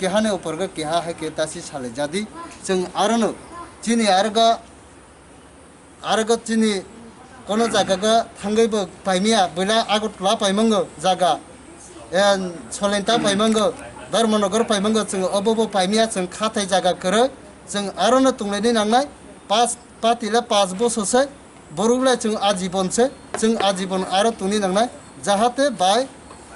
केहाने उपरग केहा है के तासि साले जादि जों आरनो चिनि आरग चिनि कोनो जागागा थांगैबो पाइमिया बैला आगरतला पाइमंगो जागा सलेन्ता पाइमंगो धर्मनगर पाइमंगो जों अबबो पाइमिया जों खाथाय जागा करे जों आरनो तुंलायनि नांनाय पास पातिला 5 बोसोरसै बरुगला जों आजीबनसै जों आजीबन आरो तुनि नांनाय जाहाते बाय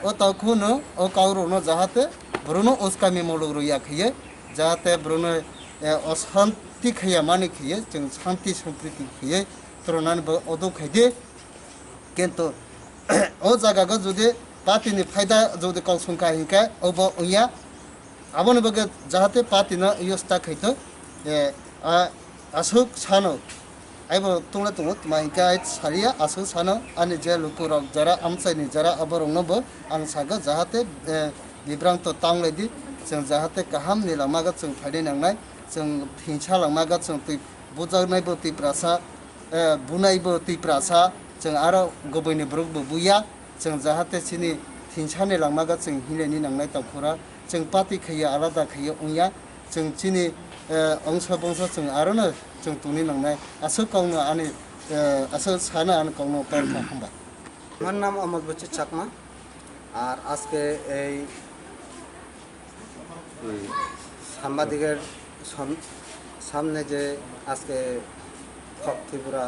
ओ ताखुनो ओ कावरोनो जाहाते ब्रुनो ओस्कामि मलुरुया खिये जाहाते ब्रुनो अशांति खिया माने खिये जों शांति सम्प्रीति खिये तरनान अदो खायदे किन्तु ओ जागागा जुदि पार्टीनि फायदा जुदि कावसंका हिंका अब उया आबोनि बगे जाहाते पार्टीनो यस्ता खैतो आसुक सानो आइबो तुंला तुंगो माइका सालिया आसुक सानो आनि जे लुकुरक जरा आमसाइनि जरा अबरंनोबो आं सागा जाहाते बिब्रांत तांलायदि जों जाहाते गाहामनि लामागा जों फायदे नांनाय जों हिंसा लामागा जों बुजानायबो तिप्रासा बुनायबो तिप्रासा जों आरो गुबैनि ब्रुकबो बुया जों जाहाते सिनि हिंसानि लामागा जों हिलायनि नांनाय तावखुरा जों पार्टी खैया आलादा खैया उया जों चिनि अंश बंश जों आरोनो जों तुनि नांनाय आसो गावनो आनि आसो साना आनि गावनो पार खालामबाय। আমার নাম অমর বচ্চু চাকমা। আর আজকে এই সাংবাদিকের সামনে যে আজকে খক ত্রিপুরা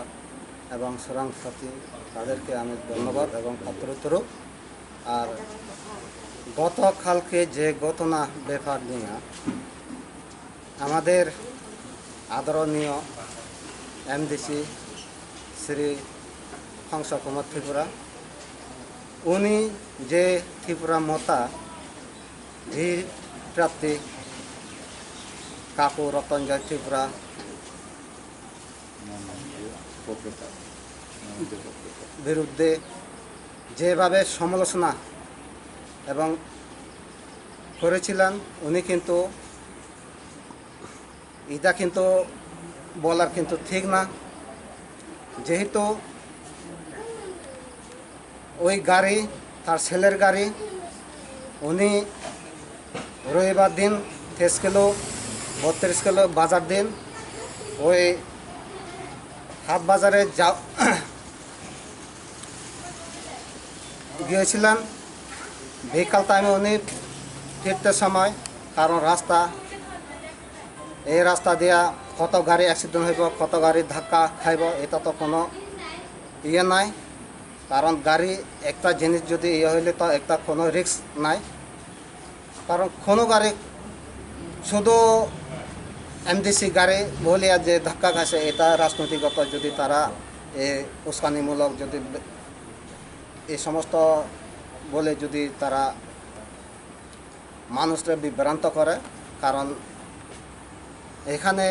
এবং সোরাং সাথী তাদেরকে আমি ধন্যবাদ এবং পাত্রোত্তর। আর গতকালকে যে ঘটনা ব্যাপার নিয়ে আমাদের আদরণীয় এমডিসি শ্রী হংস কুমার ত্রিপুরা উনি যে ত্রিপুরা মতা ধীর প্রাপ্তি কাকু রতনজয় ত্রিপুরা বিরুদ্ধে যেভাবে সমালোচনা এবং করেছিলেন উনি কিন্তু এটা কিন্তু বলার কিন্তু ঠিক না, যেহেতু ওই গাড়ি তার ছেলের গাড়ি উনি রবিবার দিন 23 কিলো 32 কিলো বাজার দিন ওই হাট বাজারে গিয়েছিলেন। বিকাল টাইমে উনি ফিরতে সময় কারণ এই রাস্তা দিয়া কত গাড়ি অ্যাক্সিডেন্ট হইব, কত গাড়ি ধাক্কা খাইব, এটা তো কোনো ইয়ে নাই। কারণ গাড়ি একটা জিনিস যদি ইয়ে হইলে তো একটা কোনো রিস্ক নাই। কারণ কোনো গাড়ি শুধু এমডিসি গাড়ি বলিয়া যে ধাক্কা খাইছে এটা রাজনৈতিকগত যদি তারা উস্কানিমূলক যদি এই সমস্ত বলে যদি তারা মানুষরা বিভ্রান্ত করে। কারণ এখানে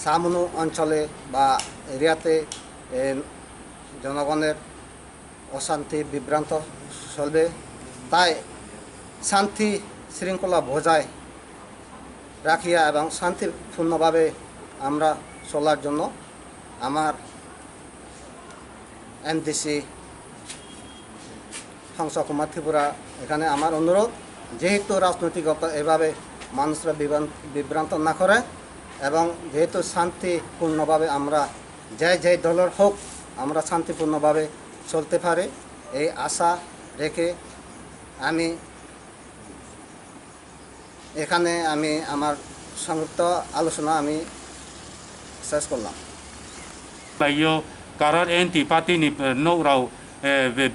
সামনু অঞ্চলে বা এরিয়াতে জনগণের অশান্তি বিভ্রান্ত চলবে, তাই শান্তি শৃঙ্খলা বজায় রাখিয়া এবং শান্তিপূর্ণভাবে আমরা চলার জন্য আমার এমডিসি হংস কুমার ত্রিপুরা এখানে আমার অনুরোধ, যেহেতু রাজনৈতিকগত এভাবে মানুষরা বিভ্রান্ত না করে এবং যেহেতু শান্তিপূর্ণভাবে আমরা যে দলের হোক আমরা শান্তিপূর্ণভাবে চলতে পারে এই আশা রেখে আমি এখানে আমার সংযুক্ত আলোচনা আমি শেষ করলাম। কারণ এনটি পার্টি নৌরাও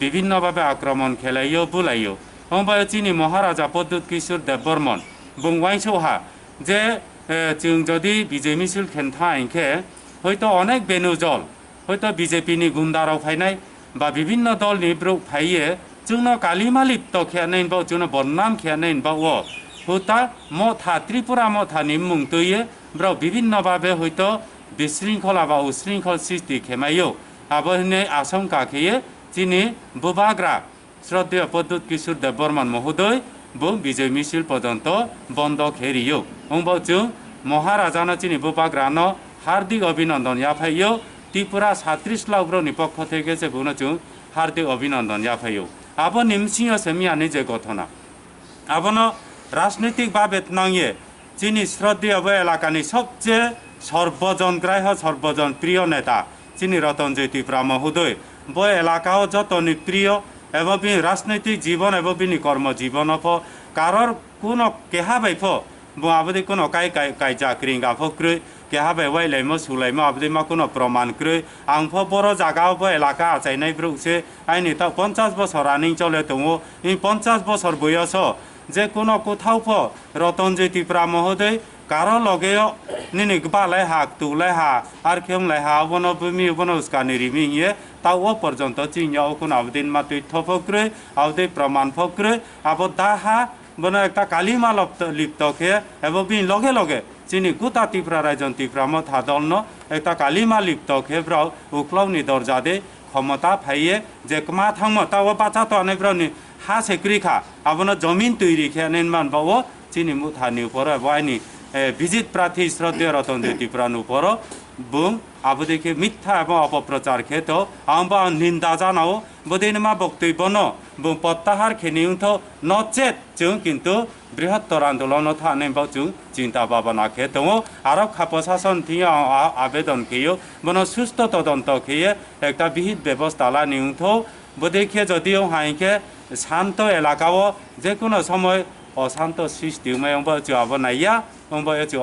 বিভিন্নভাবে আক্রমণ খেলাইও বুলাইও হম্বায় চিনি মহারাজা পদ্মুৎ কিশোর দেব বর্মন বুংওয়াইসৌহা যে जों যদি বিজয় মিছিল খেনথাইকে হয়তো অনেক বেনু জল হয়তো বিজেপিনি গুন্দারাव ফাইনাই বা বিভিন্ন দলনি ব্রুক ফাইয়ে जोंनो कालिमा लिप्त खेयानाइन बाव जोंनो बदनाम खेयानाइन बाव हुता मथा त्रिपुरा मथानि मुं तैयो ब्राव विभिन्न भावे हयतो बिशृंखला बा उशृंखल सृष्टि खेमायो आबहने आशंका खेये जिनि बुबाग्रा श्रद्धेय पद्मुৎ किशोर देव बर्मन महोदय बुं विजय मिছিল पर्यन्त बन्द खेरियो हंबाव जों महाराजानो जिनि बुबाग्रानो हार्दिक अभिनन्दन याफायो त्रिपुरा 36 लाख ब्रनि पक्ष थेके जेबोनो जों हार्दिक अभिनन्दन याफायो आबो निमसिंह सेमियानि जे घटना आबनो राजनैतिक भावे नांगे जिनि श्रद्धेय बे एलाकानि सबचेये सर्वजनग्राह्य सर्वजन प्रिय नेता जिनि रतनजय त्रिपुरा महोदय बे एलाकाओ जतनि प्रिय एवं बि राजनैतिक जीवन एवं बिनि कर्म जीवन कारर कोनो केहा बायफ बो आबदि कोनो काय चाकरी गाफक्रै केहा बाय वाइलायमो सुलायमो आबदि मा कोनो प्रमाण क्रै आंफ बर जागाव बो एलाका आचायनाय ब्रुसे आइनि ता 50 बছর रानिं चले दङ इ 50 বছর বয়স जे कोनो कोथाव रतनजय त्रिपुरा महोदय कारो लगे निनि बालाय हाक तुलाय हा आर खेमलाय हा बनो बुमि बनो उसकानि रिमिये ताव पर्यंत चिन्याव कोन आबदिन मा तथ्य फक्रै आबदि प्रमाण फक्रै आबो दाहा बनो एकटा कालिमा लिप्त खे एवं बि लगे लगे जिनि गोटा त्रिपुरा रायजन त्रिपुरा मथा दलनो एकटा कालिमा लिप्त खे ब्राव उख्लावनि दरजादे क्षमता फाइये जे मा थांमो ताव बाचा तनायफ्रावनि हा सेक्रिखा आबनो जमीन तैरि खेयानेन मानबावो जिनि मुथानि उपर वाइनि विजित प्रार्थी श्रद्धेय रतनजय त्रिपुरानि उपर बुं आबोदेखि मिथ्या एवं अपप्रचार खेत आंबा निंदा जानाव बदिनमा बक्तव्य न बुं प्रत्याहार खेनिउथ नचेत जों किन्तु बृहत्तर आंदोलन थाने जों চিন্তা ভাবনা খেয়ে দङ আরো প্রশাসন থেকে আবেদন খেয়ে বনো সুস্থ তদন্ত খেয়ে একটা বিহিত ব্যবস্থা নিউথো বদেখে যদিও হাইকে শান্ত এলাকাও যে কোনো সময় অশান্ত সৃষ্টি আবনাইয়া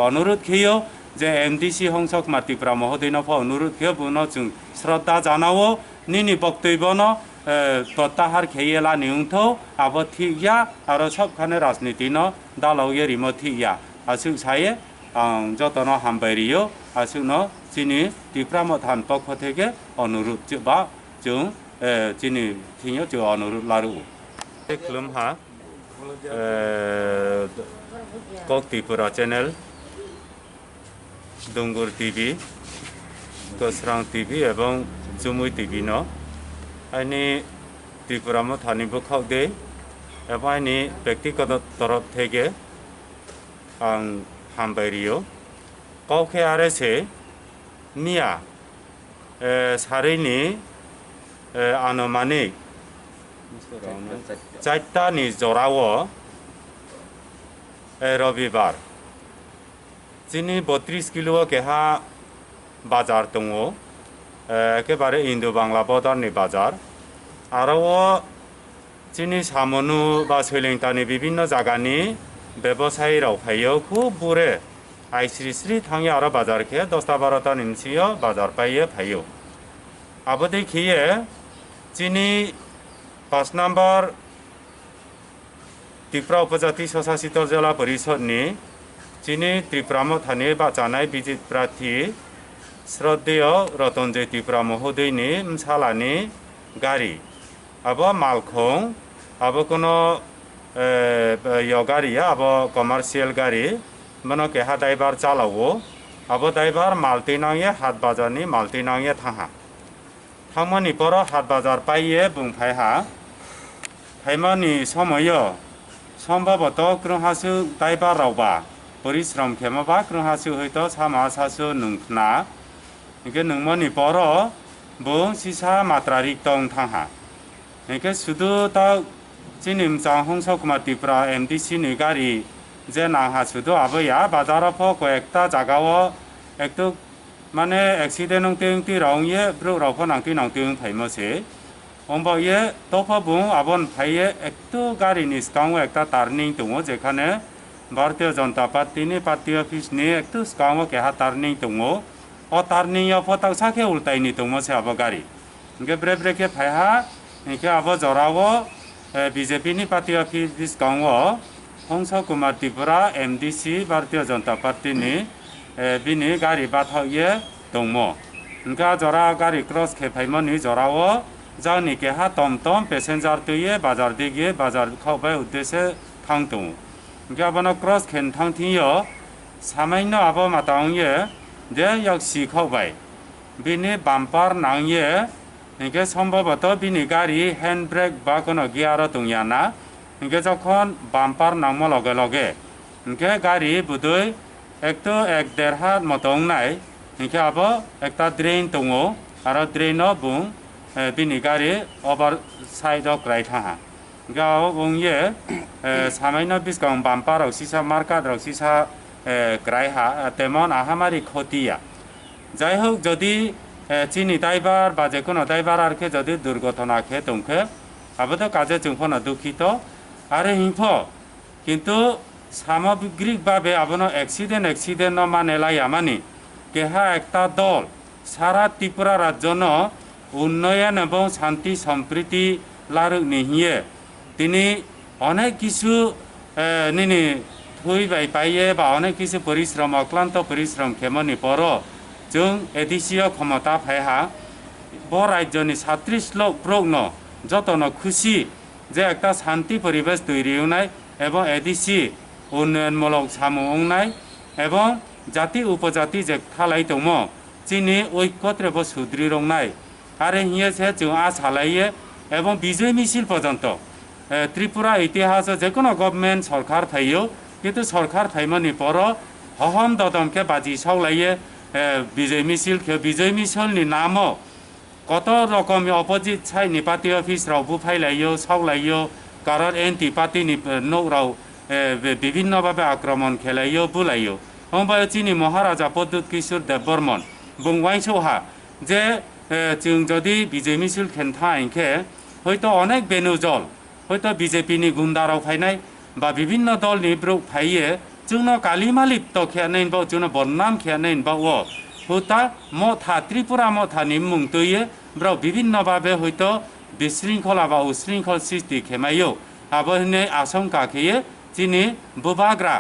অনুরোধ খেয়েও যে MDC হংসক মাতিপ্রা মহোদয় অনুরোধ খেয়ে বুনো जों শ্রদ্ধা জানাও নিনি বক্তব্য প্রত্যাহার খেয়েলা নিউথো আবো ঠিকয়া আর সবখানে রাজনীতি দালাও রিমো ঠিকয়া আসুক সায়ে যতন হামবাইরিও আসুক চিনি ত্রিপুরা মথান পক্ষ থেকে অনুরোধ বা जों চিনি ঠিকও जों অনুরোধ লারু খুলুমহা কক Tripura channel Dungur TV Gosrang TV এবং জুমুই টিভি আইনি ত্রিপুরা মথানি বুখাও দে এবং আইনি ব্যক্তিগত তরফ থেকে আং হামবাইরিও কাউকে আরেছে মিয়া সারিনি আনুমানিক 4টানি জরাও রবিবার চিনি 32 কিলো কেহা বাজার দङ একেবারে ইন্দো বাংলা বর্ডারনি বাজার আরও চিনি সামনু বা সৈলেংটানি বিভিন্ন জায়গানি ব্যবসায়ীরাও ফাইও খুব বুড়ে আইশ্রী থাঙে আরো বাজার খেয়ে 10টা 12টা নিমসিও বাজার পাইয়ে ফাইও আবো দেখিয়ে চিনি 5 নম্বর ত্রিপুরা উপজাতি স্বশাসিত জেলা পরিষদনি চিনি ত্রিপুরা মথানি বাঁচানায় বিজিত প্রার্থী শ্রদ্ধেয় রতনজয় ত্রিপুরা মহোদয়নি মশালানি গাড়ি আবো মালখং আবো কোনো গাড়ি আবো কমার্শিয়াল গাড়ি মানে কেহা ড্রাইভার চালাও আবো ড্রাইভার মালতি নাঙে হাট বাজারনি মালতি নাঙে থাহা থামানি পর হাট বাজার পাইয়ে বুংফাইহা ফাইমানি সময় সম্ভবত ক্রহাসু ড্রাইভার রাवबा পরিশ্রম খেমাবা ক্রহাসু হয়তো সামা সাসু নুংখনা 이게 능머니 벌어 뭐 시사 마트라릭 동 탕하 이게 수도 다 진임장 홍석마 띠프라 MDC 니가리 제 나하 수도 아버야 바다라포 고액다 자가워 액도 만에 액시데능 땡띠 라웅예 브로라포 낭띠 낭띠 파이머세 엄버예 도퍼붕 아본 파이에 액도 가리니 스강고 액다 타르닝 동어 제칸에 भारतीय जनता पार्टी ने पार्टी ऑफिस ने एक तो स्कामो के हाथ टार्निंग तुमो और टार्निंग या फोटो साके उल्टाई नहीं तुमो से अब गाड़ी इनके ब्रेक ब्रेक के फायहा इनके अब जोरावो बीजेपी ने पार्टी ऑफिस स्कामो हंस कुमार त्रिपुरा MDC भारतीय जनता पार्टी ने बिनी गाड़ी बात ये तुमो इनका जोरा गाड़ी क्रॉस के फाइमो नहीं जोरावो जानी के हाथ टम पैसेंजर तो ये बाजार दिए बाजार खाओ उद्देश्य थांग तुम गाबनो क्रॉस खेन थांथियो सामान्य आबो मातांगे जे 역시 खाबाय बिनि बाम्पार नांगे इनके सम्भवत बिनि गाड़ी हैंड ब्रेक बा कोनो गियार दंयाना इनके जखन बाम्पार नांगमो लगे लगे इनके गाड़ी बुदुय एक तो 1.5 हाथ मतंगनाय इनके आबो एकटा ड्रेन दङो आरो ड्रेनआव बुं बिनि गाड़ी ओभार साइडआव क्राइ थाङा गाव बुंये सामान्य बिस्कां बाम्पार सिसा मार्काट सिसा ग्राइहा तेमन आहामारी खतिया যাই হোক যদি চিনি ড্রাইভার বা যে কোনো ড্রাইভার আর কে যদি দুর্ঘটনা খেয়ে তুমকে আবদ্ধ কাজে চুম্ফনা দুঃখিত আরে হিংফ কিন্তু সামগ্রিকভাবে আবনো অ্যাক্সিডেন্ট মানে লাইয়ামানি কেহা একটা দল সারা ত্রিপুরা রাজ্য উন্নয়ন এবং শান্তি সম্প্রীতি লারুক নিহিয়ে তিনি অনেক কিছু নিনি থুইবাই পাইয়ে বা অনেক কিছু পরিশ্রম অক্লান্ত পরিশ্রম খেমনি পর जों एडिसिय क्षमता फायहा ब राज्यनि 36 लाख प्रग्न जतन खुशी जे एकटा शांति परिवेश तैरि होनाय एवं एडिसि उन्नयनमूलक सामुंनाय एवं जाति उपजाति जे थालाय दङ चिनि ঐক্যত্রেব सुदृढ़नाय आरो हिये से जों आसालायो एवं विजय मिছিল पर्यंत त्रिपुरा इतिहास जेकोनो गभर्नमेंट सरकार फायो किन्तु सरकार फाइमनि पर हहम ददमके बाजी सावलायो विजय मिছিলनि नाम कत रकम अपोजिट साइडनि पार्टी अफिस रावबो फायलायो सावलायो कारण एनटि पार्टीनि न'राव বিভিন্নভাবে আক্রমণ খেলাইও বুলাইও হংবায় চিনি মহারাজা পদ্মুৎ কিশোর দেববর্মন বুংওয়াইসৌহা যে जों যদি বিজয় মিছিল খেনথা আইনখে হয়তো অনেক বেনুজল হয়তো বিজেপিনি গুন্দারাव ফাইনাय বা বিভিন্ন দলনি ব্রুক ফাইয়ে जोंनो कालिमा लिप्त खेयानै बाव जोंनो बदनाम खेयानै बाव हुता मथा त्रिपुरा मथानि मुं तैयो ब्राव বিভিন্ন ভাবে হয়তো বিশৃঙ্খলা বা উশৃঙ্খল সৃষ্টি খেমাইও আবহনে আশঙ্কা খেয়ে যিনি বুবাগ্রা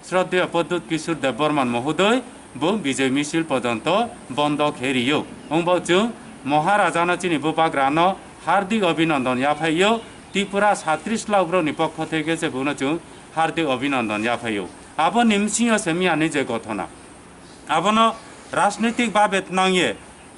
শ্রদ্ধেয় পদ্মুৎ কিশোর দেববর্মন মহোদয় বো বিজয় মিছিল পর্যন্ত বন্ধ খেরিও অংবাও जों মহারাজানো যিনি বুবাগ্রানো হার্দিক অভিনন্দন ইয়াফাইও ত্রিপুরা 36 লাখ ব্রনি পক্ষ থেকে যে বুনো जों হার্দিক অভিনন্দন ইয়াফাইও আবো নিমসিও সেমিয়ানি যে ঘটনা আবনো রাজনৈতিকভাবে নাঙিয়ে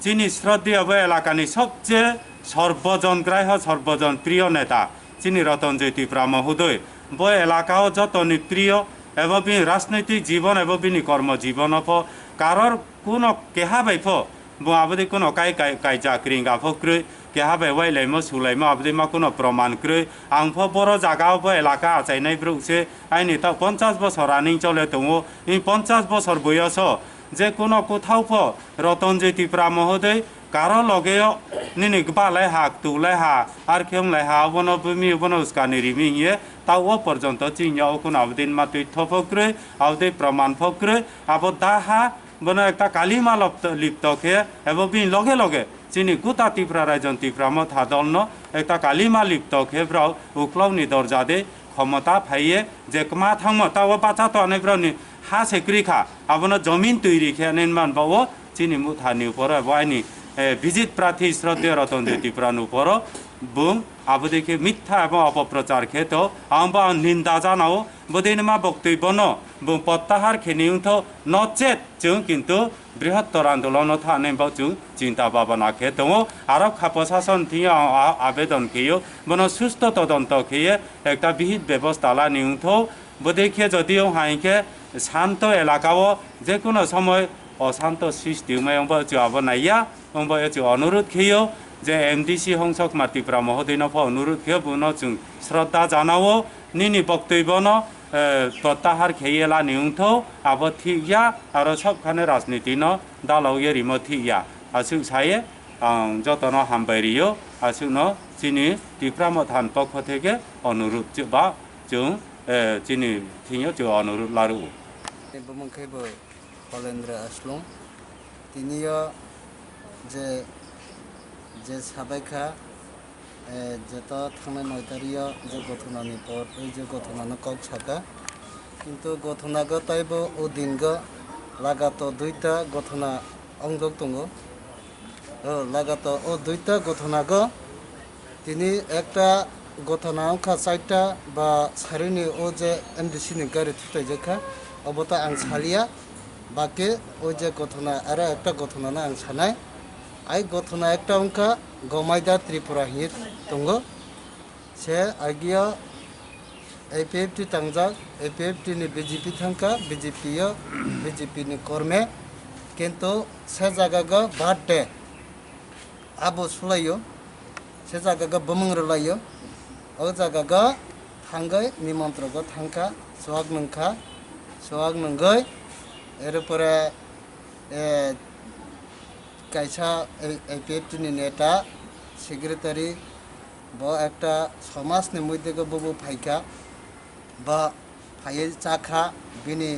যিনি শ্রদ্ধেয় এলাকানি সবচেয়ে সর্বজনগ্রাহ্য সর্বজন প্রিয় নেতা যিনি রতনজয় ত্রিপুরা মহোদয় বই এলাকাও যতনি প্রিয় এবং রাজনৈতিক জীবন এবং কর্মজীবন কারোর কোনো কেহা বাইফ আবদি কোনো কাই চাকরি গাফক্রৈ কেহা বাই ওয়াইলাইমো সুলাইমো আবদি মা কোনো প্রমাণ ক্রৈ আংফ বড় জায়গাও এলাকা আচাইনাই ব্রুকছে আইনি তা 50 বছর রানিং চলে দङ এই 50 বছর বয়স যে কোনো কোথাও রতনজয় ত্রিপুরা মহোদয় কারো লগেও নিনি বালাই হাক তুলাই হা আর খেমলাই হা বনো বুমি বনো উস্কানি রিমিয়ে তাও পর্যন্ত চিনিয়াও কোন আবদিন মা তথ্য ফক্রে আবদি প্রমাণ ফক্রে আব দাহা বনো একটা কালিমা লিপ্ত খেয়ে এবং লগে লগে চিনি গোটা ত্রিপুরা রাজ্য ত্রিপুরা মথা দলন একটা কালিমা লিপ্ত খেয়েব্রাও উক্লাউনি দরজা দে ক্ষমতা ফাইয়ে যে মা থাম তাও বাচ্চা তো অনেকব্রাউনি হা সেক্রি খা আবনো জমিন তৈরি খেয়ে নির্মাণ বাবো চিনি মুথানি উপর আইনি বিজিত প্রার্থী শ্রদ্ধেয় রতনজয় ত্রিপুরার উপর বুং আবদিকে মিথ্যা এবং অপপ্রচার খেত আম্বা নিন্দা জানাও বদিনমা বক্তব্য ন বুং প্রত্যাহার খেনিউথ নচেত जों কিন্তু বৃহত্তর আন্দোলন থানে বাও जों চিন্তা ভাবনা খেত আরক্ষা প্রশাসন থিয়া আবেদন খেয়ে বন সুস্থ তদন্ত খেয়ে একটা বিহিত ব্যবস্থা লা নিউথ বদিকে যদিও হাইকে শান্ত এলাকাও যে কোনো সময় অশান্ত সৃষ্টি আবনাইয়া অনুরোধ খেয়ে যে এমডিসি হংসক ত্রিপুরা মহোদয় অনুরোধ খেয়ে বুনো जों শ্রদ্ধা জানাও নিনি বক্তব্য ন প্রত্যাহার খেয়েলা নিউথ আব ঠিকয়া আর সবখানে রাজনীতি ন দালাও এরিম ঠিকয়া আসু সায়ে যতন হামবাইরিও আসু ন চিনি ত্রিপুরা মথান পক্ষ থেকে অনুরোধ বা जों চিনি থিও जों অনুরোধ লারু হলেন্দ্র আসলং তিনিও যে সাবাইখা যেত থানায় 9 তারিখ যে ঘটনানি পর এই যে ঘটনানো কক সাকা কিন্তু ঘটনাগো তাইব ও দিনগ লাগাত 2টা ঘটনা অংজক দङ লাগাত ও 2টা ঘটনাগো তিনি একটা ঘটনা অংখা 4টা বা সারিনি ও যে এমডিসি নি গাড়ি থুতাই যেখা অবতা আং সালিয়া বাকি ওই যে ঘটনা আর একটা ঘটনা না আং সানাই আই ঘটনা একটা অংকা গমাইদা ত্রিপুরা হিত দङ সে আগিয়া এপিএফটি তাংজাক এপিএফটি নি বিজেপি থাঙ্কা বিজেপি নি কর্মে কিন্তু সে জায়গা বার্থডে আবো সুলাইयो সে জায়গা বমং রলাইयो ও জায়গা থাঙ্গাই নিমন্ত্রক থাঙ্কা সোহাগ নঙ্গৈ এরপরে কাইসা এপিএফটি নি নেতা সেক্রেটারি বা একটা সমাজনি মধ্যে ববু ফাইকা বা ফাইয়ে চাখা বিনি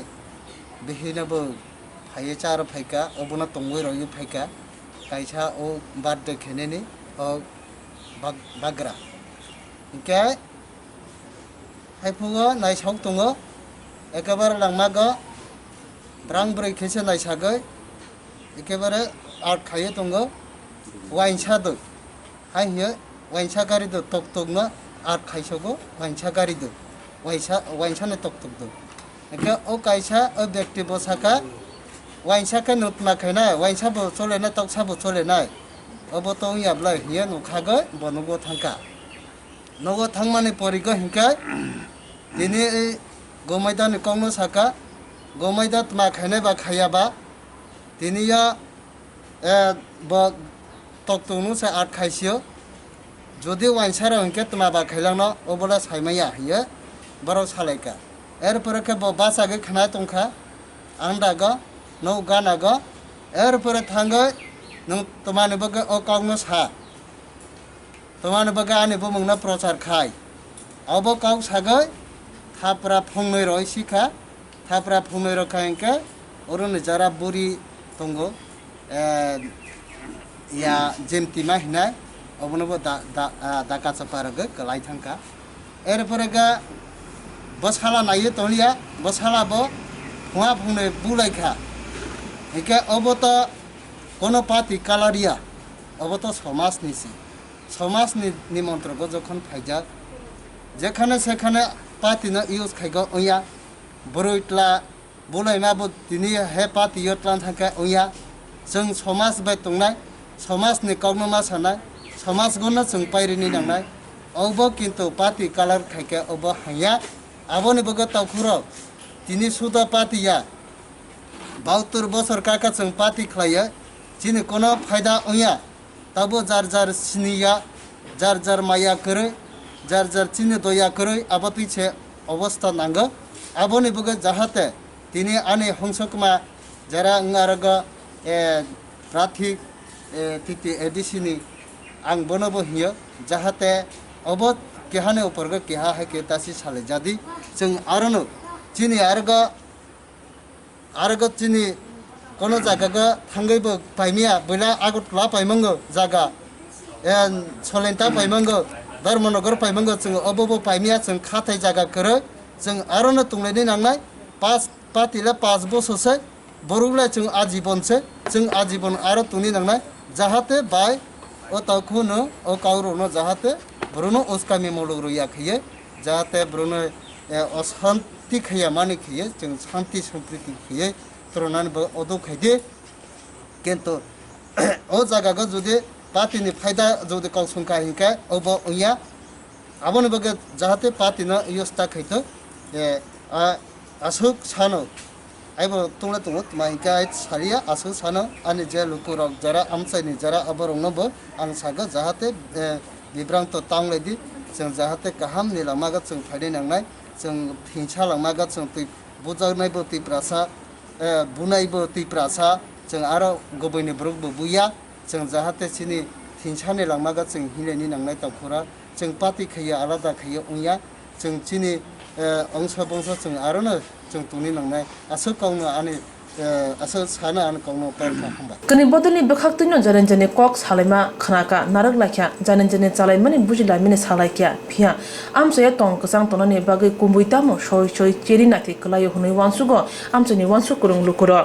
বিহিনবো ফাইয়ে চার ফাইকা অবনা তঙ্গই রয়ু ফাইকা কাইসা ও বার্থডে খেনেনি ও বাগ্রা ইনকে হাইফুগো নাইসাক দङ একেবারে লাंनागो ब्रां ब्रै खेसे नायसागै एकेबारे आर्ट खायो दङ वाइनसा दो हाय हियो वाइनसा गारि दो टक टक न आर्ट खाइसगो वाइनसा गारि दो वाइनसा ने टक टक दो एके ओ काइसा ओ व्यक्ति बसाका वाइनसा के नुतना खैना वाइनसा बो चले ना टक साबो चले ना अब तो याबला हियो नुखागो बनगो थांका नगो थांमाने परिगो हिंका दिने गमाइदा नि कमनो साका गमाइदा मा खाइनाय बा खायाबा दिनिया ब टकटनु से आर्ट खाइसियो যদি ওয়াইনসারা হইকে তোমাবা খাইলানো অবলা সাইমাইয়া হিয়ে বড় সালাইকা एरपरे के बस आगे खाना तंखा आं दागो नौ गानागो एरपरे थांगो नों तुम्हारे बगे ओ काउनो सा तुम्हारे बगे आने बो मंगना प्रचार खाई अब काउ सागो थापरा फंगनै रय सिखा थापरा फंगनै रखायके ओरने जरा बुरी तंगो या जेमतिमा हिना अबनबो दाका चपारगे कलाई थांका एरपरे गा बसाला नायो तलिया बसाला बो फुआ फंगनै बुलाइखा एके अब तो কোনো পাতি কালারিয়া অবত সমাজ নিছি সমাজ নিমন্ত্রক যখন ফাইজাক যেখানে সেখানে পাতি না ইউজ খাইগ ওয়া বরইটলা বলাইমাবো তিনি হে পাতি ইয়টলান থাকে ওয়া जों समाज बाय तंनाय समाजनि कावनमा सानाय समाज गनो जों पायरिनि नांनाय अबो किन्तु पाति कालार खाइके अबो हाया आबोनि बगो तावखुरो तिनि सुदा पातिया 72 बছর काका जों पाति खलायो जिनि कोनो फायदा ओया तबो जार जार सिनिया जार जार माया करे जार जार चिनि दया करे आबति छे अवस्था नांगो आबोनि बगो जाहाते तिनि आनि हंसकमा जरा अंगारग प्रार्थी तिति एडिसिनी आं बनबो हियो जाहाते अब केहाने उपरगो केहा है के तासी साले जादी जों आरनो चिनि आरगो चिनि कोनो जागागा थांगैबो पाइमिया बैला आगरतला पाइमंगो जागा सलेन्टा पाइमंगो धर्मनगर पाइमंगो जों अबबो पाइमिया जों खाथाय जागा करे जों आरनो तुंलायनि नांनाय पास पातिला 5 बोसोरसो बरुला जों आजीबनसो जों आजीबन आरो तुनि नांनाय जाहाते बाय ओ ताखुनो ओ कावरोनो जाहाते ब्रुनो ओस्कामि मलुगरुया खिये जाहाते ब्रुनो अशांति खिया माने खिये जों शांति सम्प्रीति खिये तरनान ब अदो खाइदे किन्तु ओ जागागो जुदि पार्टीनि फायदा जुदि काउसुंका हिंका अब ओया आबोनि बगे जाहाते पार्टीनो इयस्ता खैतो असुक सानो आइबो तुंला तुंग माइका सारिया असु सानो आनि जे लुकुरक जरा आमसाइनि जरा अबरंनबो आं सागो जाहाते बिब्रांत तांलायदि जों जाहाते गाहाम निलामागा जों फायदे नांनाय जों हिंसा लामागा जों बुजानायबो तिप्रासा बुनायबो तिप्रासा जों आरो गुबैनि ब्रुकबो बुया जों जाहाते सिनि हिंसानि लामागा जों हिलेनि नांनाय तावखुरा जों पार्टी खैया आलादा खैया उया जों सिनि अंश बंश जों आरोनो जों तुनि नांनाय आसो कावनो आनि आसो सानो आन कावनो पारखा हामबा कनि बदलनि बखाक्तिनो जारेन जने कक सालाइमा खनाका नारक लाख्या जानेन जने चालाइमानि बुजिलामिने सालाइक्या फिया आमसया तंग कसां तननि बागै कुम्बुइतामो सय सय चेरि नाथि कलायो हुनै वानसुगो आमसनि वानसु कुरुं लुकुरो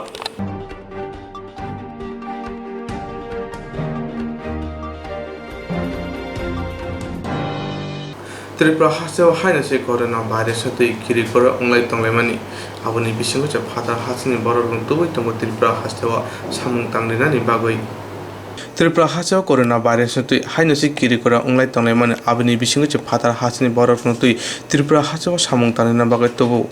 त्रिपुरा हासियाव हायनासै कोरोना भाइरास तै खिरि कोरो अंलाय तंलायमानि आबोनि बिसिंगो च फादार हासिनि बररं तुबै तंगो त्रिपुरा हासियाव सामुं तांलिनानि बागै त्रिपुरा हासियाव कोरोना भाइरास तै हायनासै खिरि कोरो अंलाय तंलायमानि आबोनि बिसिंगो च फादार हासिनि बररं तै त्रिपुरा हासियाव सामुं तांलिना बागै तबो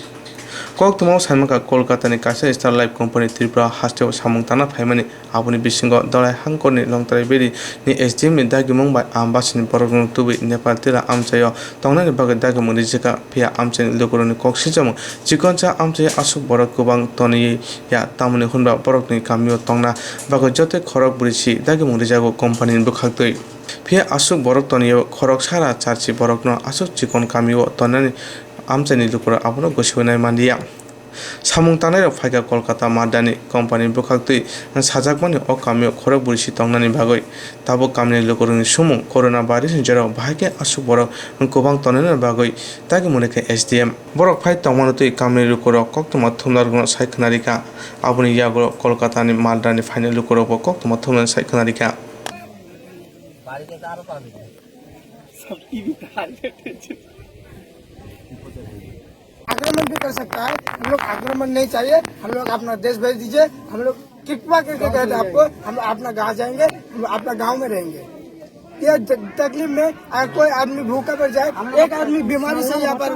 कक्तमाव साइमाका कलकातानि कासे स्टार लाइफ कम्पानी त्रिपुरा हास्टेव सामुं ताना फाइमानि आबुनि बिसिंगो दलाय हांकरनि लंतराय बेरि नि एसडीएम नि दागिमंग बाय आमबासिनि बरगुं तुबि नेपाल तिला आमचायो तंनानि बागै दागिमंग रिजिका फिया आमचानि लोगोरनि कक्सिजम चिकनचा आमचाय आसुक बरक गोबां तनि या तामुनि हुनबा बरकनि कामियो तंना बागै जते खरक बुरिसि दागिमंग रिजागो कम्पानिनि बुखाक्तै फिया आसुक बरक तनियो खरक सारा चारसि बरकनो आसुक चिकन कामियो तनानि आमचानि लुकुरा आबनो गोसोनाय मानदिया सामुं तानाय फाइगा कलकाता मादानि कम्पानी बुखाक्तै साजाकमानि अ कामियो खरक बुरिसि तंनानि बागै ताबो कामनि लुकुरनि सुमुं कोरोना भाइरासनि जेराव बाहायके आसुक बरक गोबां तनानि बागै तागि मुनेके एसडीएम बरक फाइ तंमानतै कामनि लुकुर कक्तमा थुमनारगुन सायखनारिका आबुनि यागो कलकातानि मादानि फाइनाल लुकुरबो कक्तमा थुमनानि सायखनारिका आक्रमण भी कर सकता है हम लोग आक्रमण नहीं चाहिए हम लोग अपना देश भेज दीजिए हम लोग कृपा करके कहते हैं आपको हम अपना गाँव जाएंगे हम अपना गाँव में रहेंगे ये तकलीफ में अगर कोई आदमी भूखा पड़ जाए एक आदमी बीमारी से यहाँ पर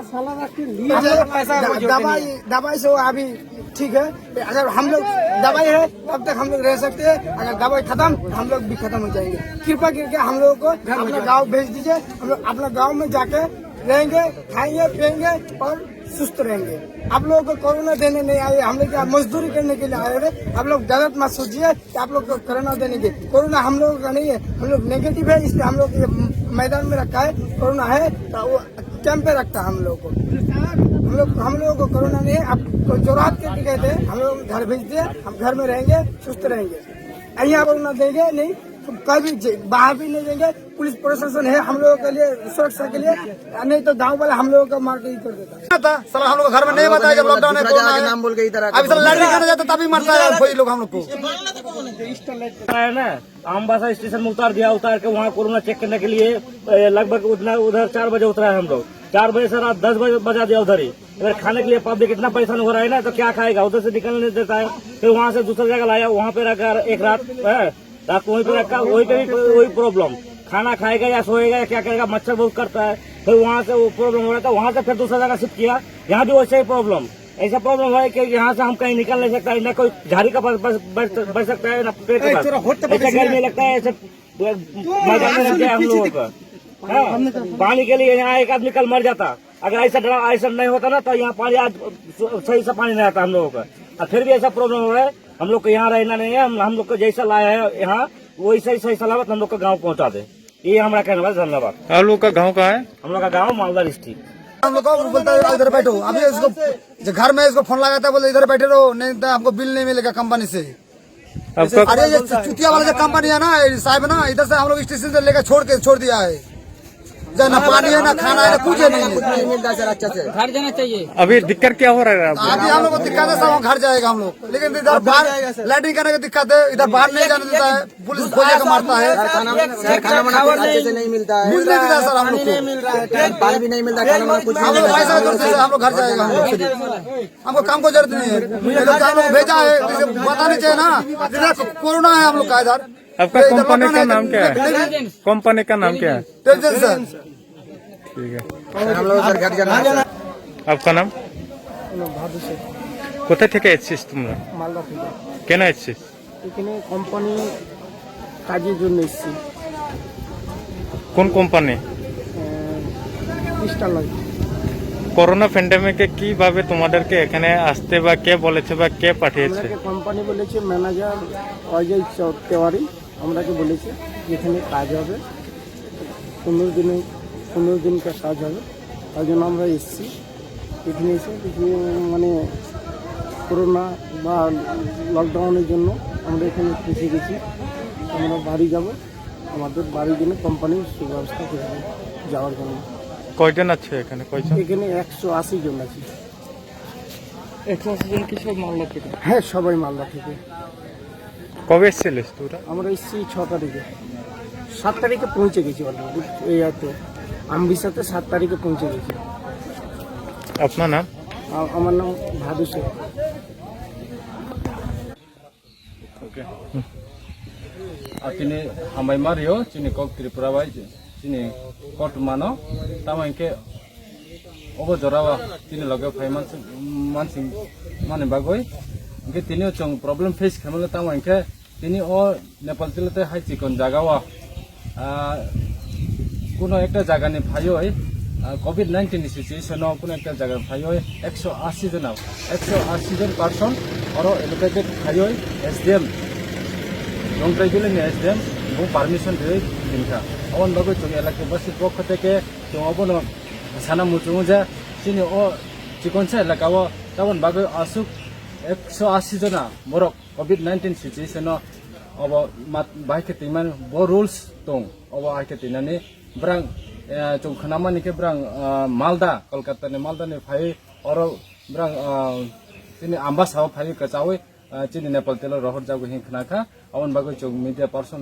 दवाई से वो अभी ठीक है अगर हम लोग दवाई है तब तक हम लोग रह सकते हैं अगर दवाई खत्म हम लोग भी खत्म हो जाएंगे कृपा करके हम लोगों को अपना गाँव भेज दीजिए हम लोग अपना गाँव में जाके रहेंगे खाएंगे पिएंगे और सुस्त रहेंगे। आप लोगों को कोरोना देने नहीं आए, हम लोग क्या मजदूरी करने के लिए आए थे। आप लोग गलत मत सोचिए कि आप लोग को कोरोना देने के, कोरोना हम लोगों का नहीं है, हम लोग नेगेटिव है, इसलिए हम लोग मैदान में रखा है। कोरोना है तो वो कैंप पे रखता है हम लोग को। हम लोगों को कोरोना नहीं है। आपको जो रात के कहते हैं हम लोग घर भेज दिए, हम घर में रहेंगे, सुस्त रहेंगे। यहाँ कोरोना देंगे नहीं तो कभी बाहर भी नहीं देंगे। पुलिस प्रशासन है हम लोगों के लिए, सुरक्षा के लिए, नहीं तो गाँव वाला हम लोगों का मार के ही कर देता। साला हम लोग घर में नहीं बताया जब लॉकडाउन है, कोरोना है नाम बोल के इधर अभी साला लड़ाई करने जाता तभी मरता है कोई लोग हम लोग को है ना। आमबासा स्टेशन में उतार दिया, उतार के वहाँ कोरोना चेक करने के लिए लगभग उधर 4 बजे उतरा है हम लोग। 4 बजे से रात 10 बजे बजा दिया उधर ही। अगर खाने के लिए पब्लिक इतना परेशान हो रहा है ना तो क्या खाएगा, उधर से निकलने नहीं देता है। फिर वहाँ से दूसरी जगह लाया, वहाँ पे रखा एक रात वहीं पे रखा, वहीं पे भी वही प्रॉब्लम। खाना खाएगा या सोएगा या क्या करेगा, मच्छर बहुत करता है। फिर वहाँ से वो प्रॉब्लम हो रहा था, वहाँ से फिर दूसरा जगह शिफ्ट किया, यहाँ भी वैसे ही प्रॉब्लम। ऐसा प्रॉब्लम है कि यहाँ से हम कहीं निकल नहीं सकता है, न कोई झाड़ी का बढ़ सकता है, न पेट का। ऐसा गर्मी लगता है, ऐसे मैदान में रहते हैं हम लोगों का। पानी के लिए यहाँ एक आदमी कल मर जाता। अगर ऐसा नहीं होता ना तो यहाँ पानी आज सही से पानी नहीं आता हम लोगों का। और फिर भी ऐसा प्रॉब्लम हो रहा है, हम लोग को यहाँ रहना नहीं है। हम लोग को जैसा लाया है यहाँ वही सही सलामत हम लोग का गाँव पहुँचा दे, ये हमारा कहने वाला। धन्यवाद। आप लोग का गाँव कहाँ है? हम लोग का गाँव मालदा डिस्ट्रिक्ट। हम लोग को बोलता है इधर बैठो, अभी इसको घर में इसको फोन लगाता है, बोले इधर बैठे रहो, नहीं तो हमको बिल नहीं मिलेगा कंपनी से। अरे ये चुतिया वाला जो कंपनी है ना साहब ना, इधर से हम लोग स्टेशन से लेकर छोड़ दिया है। ना पानी है ना खाना है ना कुछ नहीं मिलता सर अच्छा से। घर जाना चाहिए। अभी दिक्कत क्या हो रहा है? अभी हम लोग को दिक्कत है, सब घर जाएगा हम लोग, लेकिन इधर बाहर लैट्रिन करने की दिक्कत है, इधर बाहर नहीं जाने देता है, पुलिस खोजे के मारता है। खाना अच्छे से नहीं मिलता है, मिल नहीं देता सर हम लोग को, पानी भी नहीं मिलता, खाना कुछ हम लोग पैसा हम लोग घर जाएगा। हम लोग हमको काम को जरूरत नहीं है, हम लोग भेजा है, बतानी चाहिए ना कोरोना है हम लोग का इधर। आपका कंपनी का नाम क्या है? कंपनी का नाम क्या है? ठीक है, हम लोग सर घर जाना। आपका नाम? কোথা থেকে এসেছিস তোমরা? মালদা থেকে। কেন এসেছিস? এখানে কোম্পানি কাজের জন্য এসেছি। কোন কোম্পানি? Star light. করোনা প্যান্ডেমিকে কিভাবে তোমাদেরকে এখানে আসতে বা কে বলেছে বা কে পাঠিয়েছে? কোম্পানি বলেছে ম্যানেজার অজয় তেওয়ারি আমরাকে বলেছে এখানে কাজ হবে, 15 दिन का কাজ হবে, তার জন্য আমরা এসেছি। এখানে এসে কিছু মানে করোনা বা লকডাউনের জন্য আমরা এখানে ফেসে গেছি। আমরা বাড়ি যাব, আমাদের বাড়ির জন্য কোম্পানির সুব্যবস্থা করে যাওয়ার জন্য। কয়জন আছে এখানে? কয়জন? এখানে 180 জন আছে। 180 জন কি সব মালদা থেকে? হ্যাঁ সবাই মালদা থেকে। কবে এসেছিলিস তোরা? আমরা এসেছি 6 তারিখে, 7 তারিখে পৌঁছে গেছি অলরেডি। এই এত আমবিসাতে 7 তারিখে পৌঁছে গেছি। আপনার নাম? আমার নাম ভাদু শেখ। ओके आतिने हामाय मारियो चिनि कक त्रिपुरा बाय चिनि कट मानो तामाइके ओबो जरावा चिनि लगे फाइ मानसि माने बागय के तिनि चंग प्रॉब्लम फेस खामले तामाइके तिनि ओ नेपाल तिलते हाइ चिकन जागावा কোনো একটা জায়গানে ফাইও कोभिड-19 सिचुएशन কোনো একটা জায়গায় ফাইও 180 জন পার্সন और एलोकेटेड फाइयो एसडीएम रंगट्राइबेल एसडीएम वो परमिशन दे दिनखा अवन बागै जों एलाके बसि पक्ष থেকে जोंबोनो साना मुचुङो जा चिनि ओ चिकनसा एलाकाओ तावन बागै आसुक 180 जना बरक कोभिड-19 सिचुएशन अब बाइके तिमान बो रुल्स दं अब आइके तिनानि ब्रां जों खनामानिके ब्रां मालदा कलकातानि मालदानि फाइ और ब्रां चिनि आम्बासाव फाइ कचावे चिनि नेपाल तेल रहर जागो हिंखनाखा अवन बागै जों मीडिया पर्सन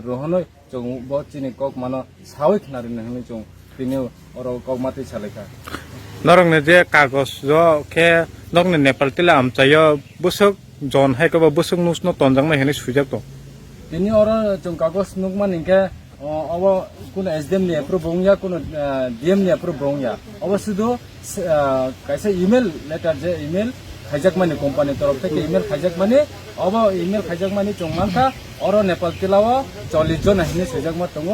रहनो जों बहुत चिनि कक मानो सावै खनारि नहनि जों तिनि और कक माति सालेखा नरंगने जे कागज जो के नरंगने नेपाल तेल आमचायो बुसुक जन हाइकबा बुसुक नुसनो तनजांना हेनि सुजाक दं तिनि और जों कागज नुकमानिके अब कुन एसडीएम नि एप्रुव बोंया कुन डीएम नि एप्रुव बोंया अब सुदु कैसे ईमेल लेटर जे ईमेल खाइजाक माने कंपनी तरफ থেকে ईमेल खाइजाक माने अब ईमेल खाइजाक माने चंगमानखा और नेपाल तिलाव 40 जन हिने सजाक मा दङ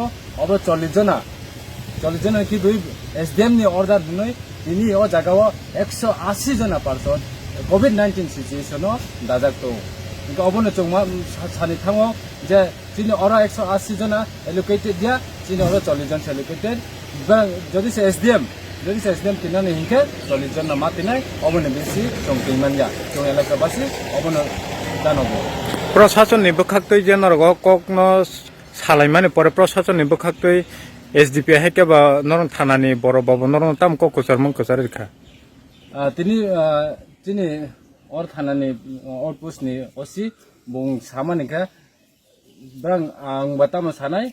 अब 40 जना कि दुई एसडीएम नि अर्डर हुनै তিনি ও জায়গাও 180 जना पार्सन कोविड-19 सिचुएशनो दाजाक दं इनका अबनो चंमा सानि थाङो जे जिनि अरा 180 जना एलोकेटेड दिया जिनि अरा 40 जन एलोकेटेड যদি সে এসডিএম কিনানি হিংকে 40 জন মাতিনাই অবনো বেশি চংকিমানয়া চং এলাকাবাসী অবনো জানাবো प्रशासननि बोखाक्तै जे नरग ककनो सालायमानि परे प्रशासननि बोखाक्तै एसडिपि हेकेबा नरन थानानि बर' बाबु नरन ताम ककसर मंकसर रेखा তিনি और थानानि और पोस्टनि ओसि बुं सामानिका ब्रां आं बाताम सानाय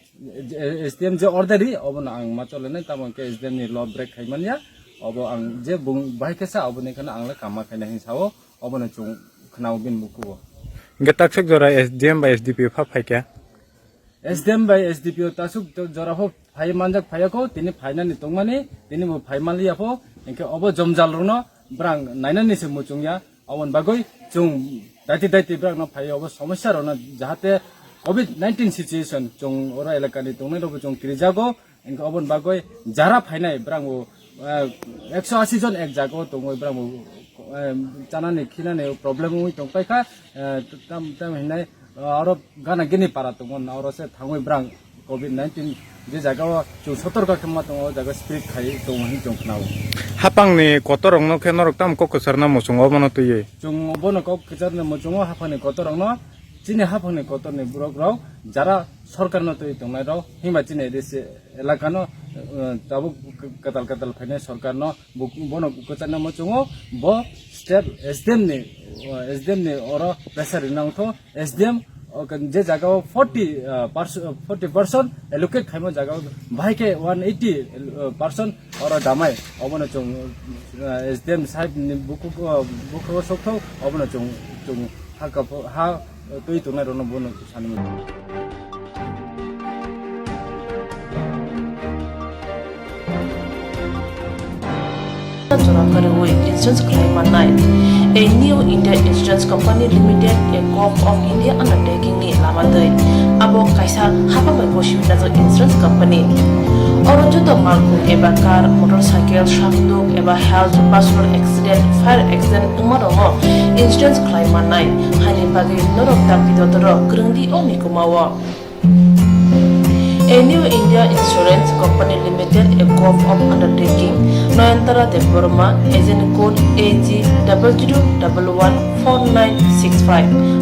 एसडिएम जे अर्डारि अबन आं मा चलेनाय तामके एसडिएम नि ल ब्रेक खायमानिया अब आं जे बुं बायकेसा अबने खाना आंला कामा खायना हिसाबो अबन चुं खनाव बिन बुकुबो गेताक्सक जरा एसडिएम बा एसडिपि फाफायका एसडिएम बाय एसडिपि तासुक जराफो फाय मानजाक फायको तिनि फायनानि तंमानि तिनि मो फायमालियाफो इनके अब जमजालरनो ब्रां नायनानि से मुचुंया अबन बागै जों दाइति ब्रां न फाय अब समस्या रनो जाहाते कोविड-19 सिचुएशन जों ओरा इलाकानि तंनाय रबो जों क्रिजागो इनके अबन बागै जारा फायनाय ब्रांगो 180 जन एक जागो तंगय ब्रांगो जानानि खिनानि प्रॉब्लेम हुइ तंपायखा ताम हिनाय आरो गाना गिनि पारा तंगन आरो से थांगय ब्रां कोविड-19 जे जागाव जो सतर्क खमा दङ जागा स्प्रेड खाय दङ हि जों खनाव हापांनि कतरंनो खेनरक ताम ककसरना मसुंग अबनो तयै जों बनो ककसरना मसुंग हापानि कतरंनो चिनि हापानि कतरनि ब्रग्राव जारा सरकारनो तै दंनाय राव हिमा चिनि देसे एलाकानो ताबु कतल फाइने सरकारनो बनो कचरना मसुंग ब स्टेप एसडिएम नि अरो प्रेसार नांथो एसडिएम जे जागाव 40% एलोकेट खाइमो जागाव भाइके 180% और दामाय अबनो जों एसडिएम साइड नि बुको सकथौ अबनो जों हा तै तंनाय रनो बनो सानमो Insurance claim at night. A new India Insurance Company Limited, a Gulf of India undertaking ni lamadai. Abo kaisa hapa mai boshi na insurance company. Oro jodo malku eba car, motorcycle, shakduk eba health, personal accident, fire accident umarongo insurance claim at night. Hani bagi norok tapi dotoro grandi oni kumawa. A new India Insurance Company Limited, a Gulf of undertaking, Noyantara de Burma, agent code AG00114965,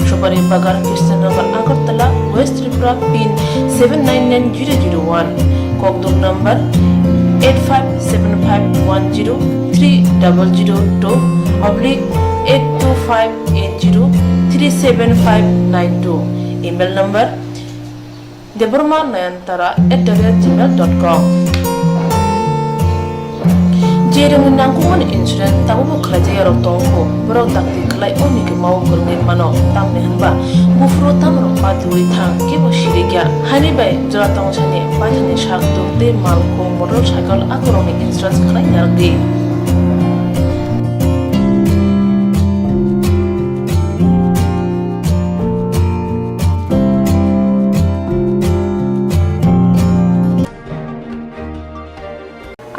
Shubari Bagar, Krishnagar, Agartala, West Tripura, pin 799001, Kokdum number 857510-82580375592, email number debormanayantara@gmail.com. Jereng nangkuman insurance tamu kerja yarok tongko, berok takti kelai oni ke mau kerengin mano tam nehanba, bufro tam ropat duri thang kibo shirikya, hani bay jora tong chane pajane shak tukte malko motorcycle akoroni insurance kelai yardi.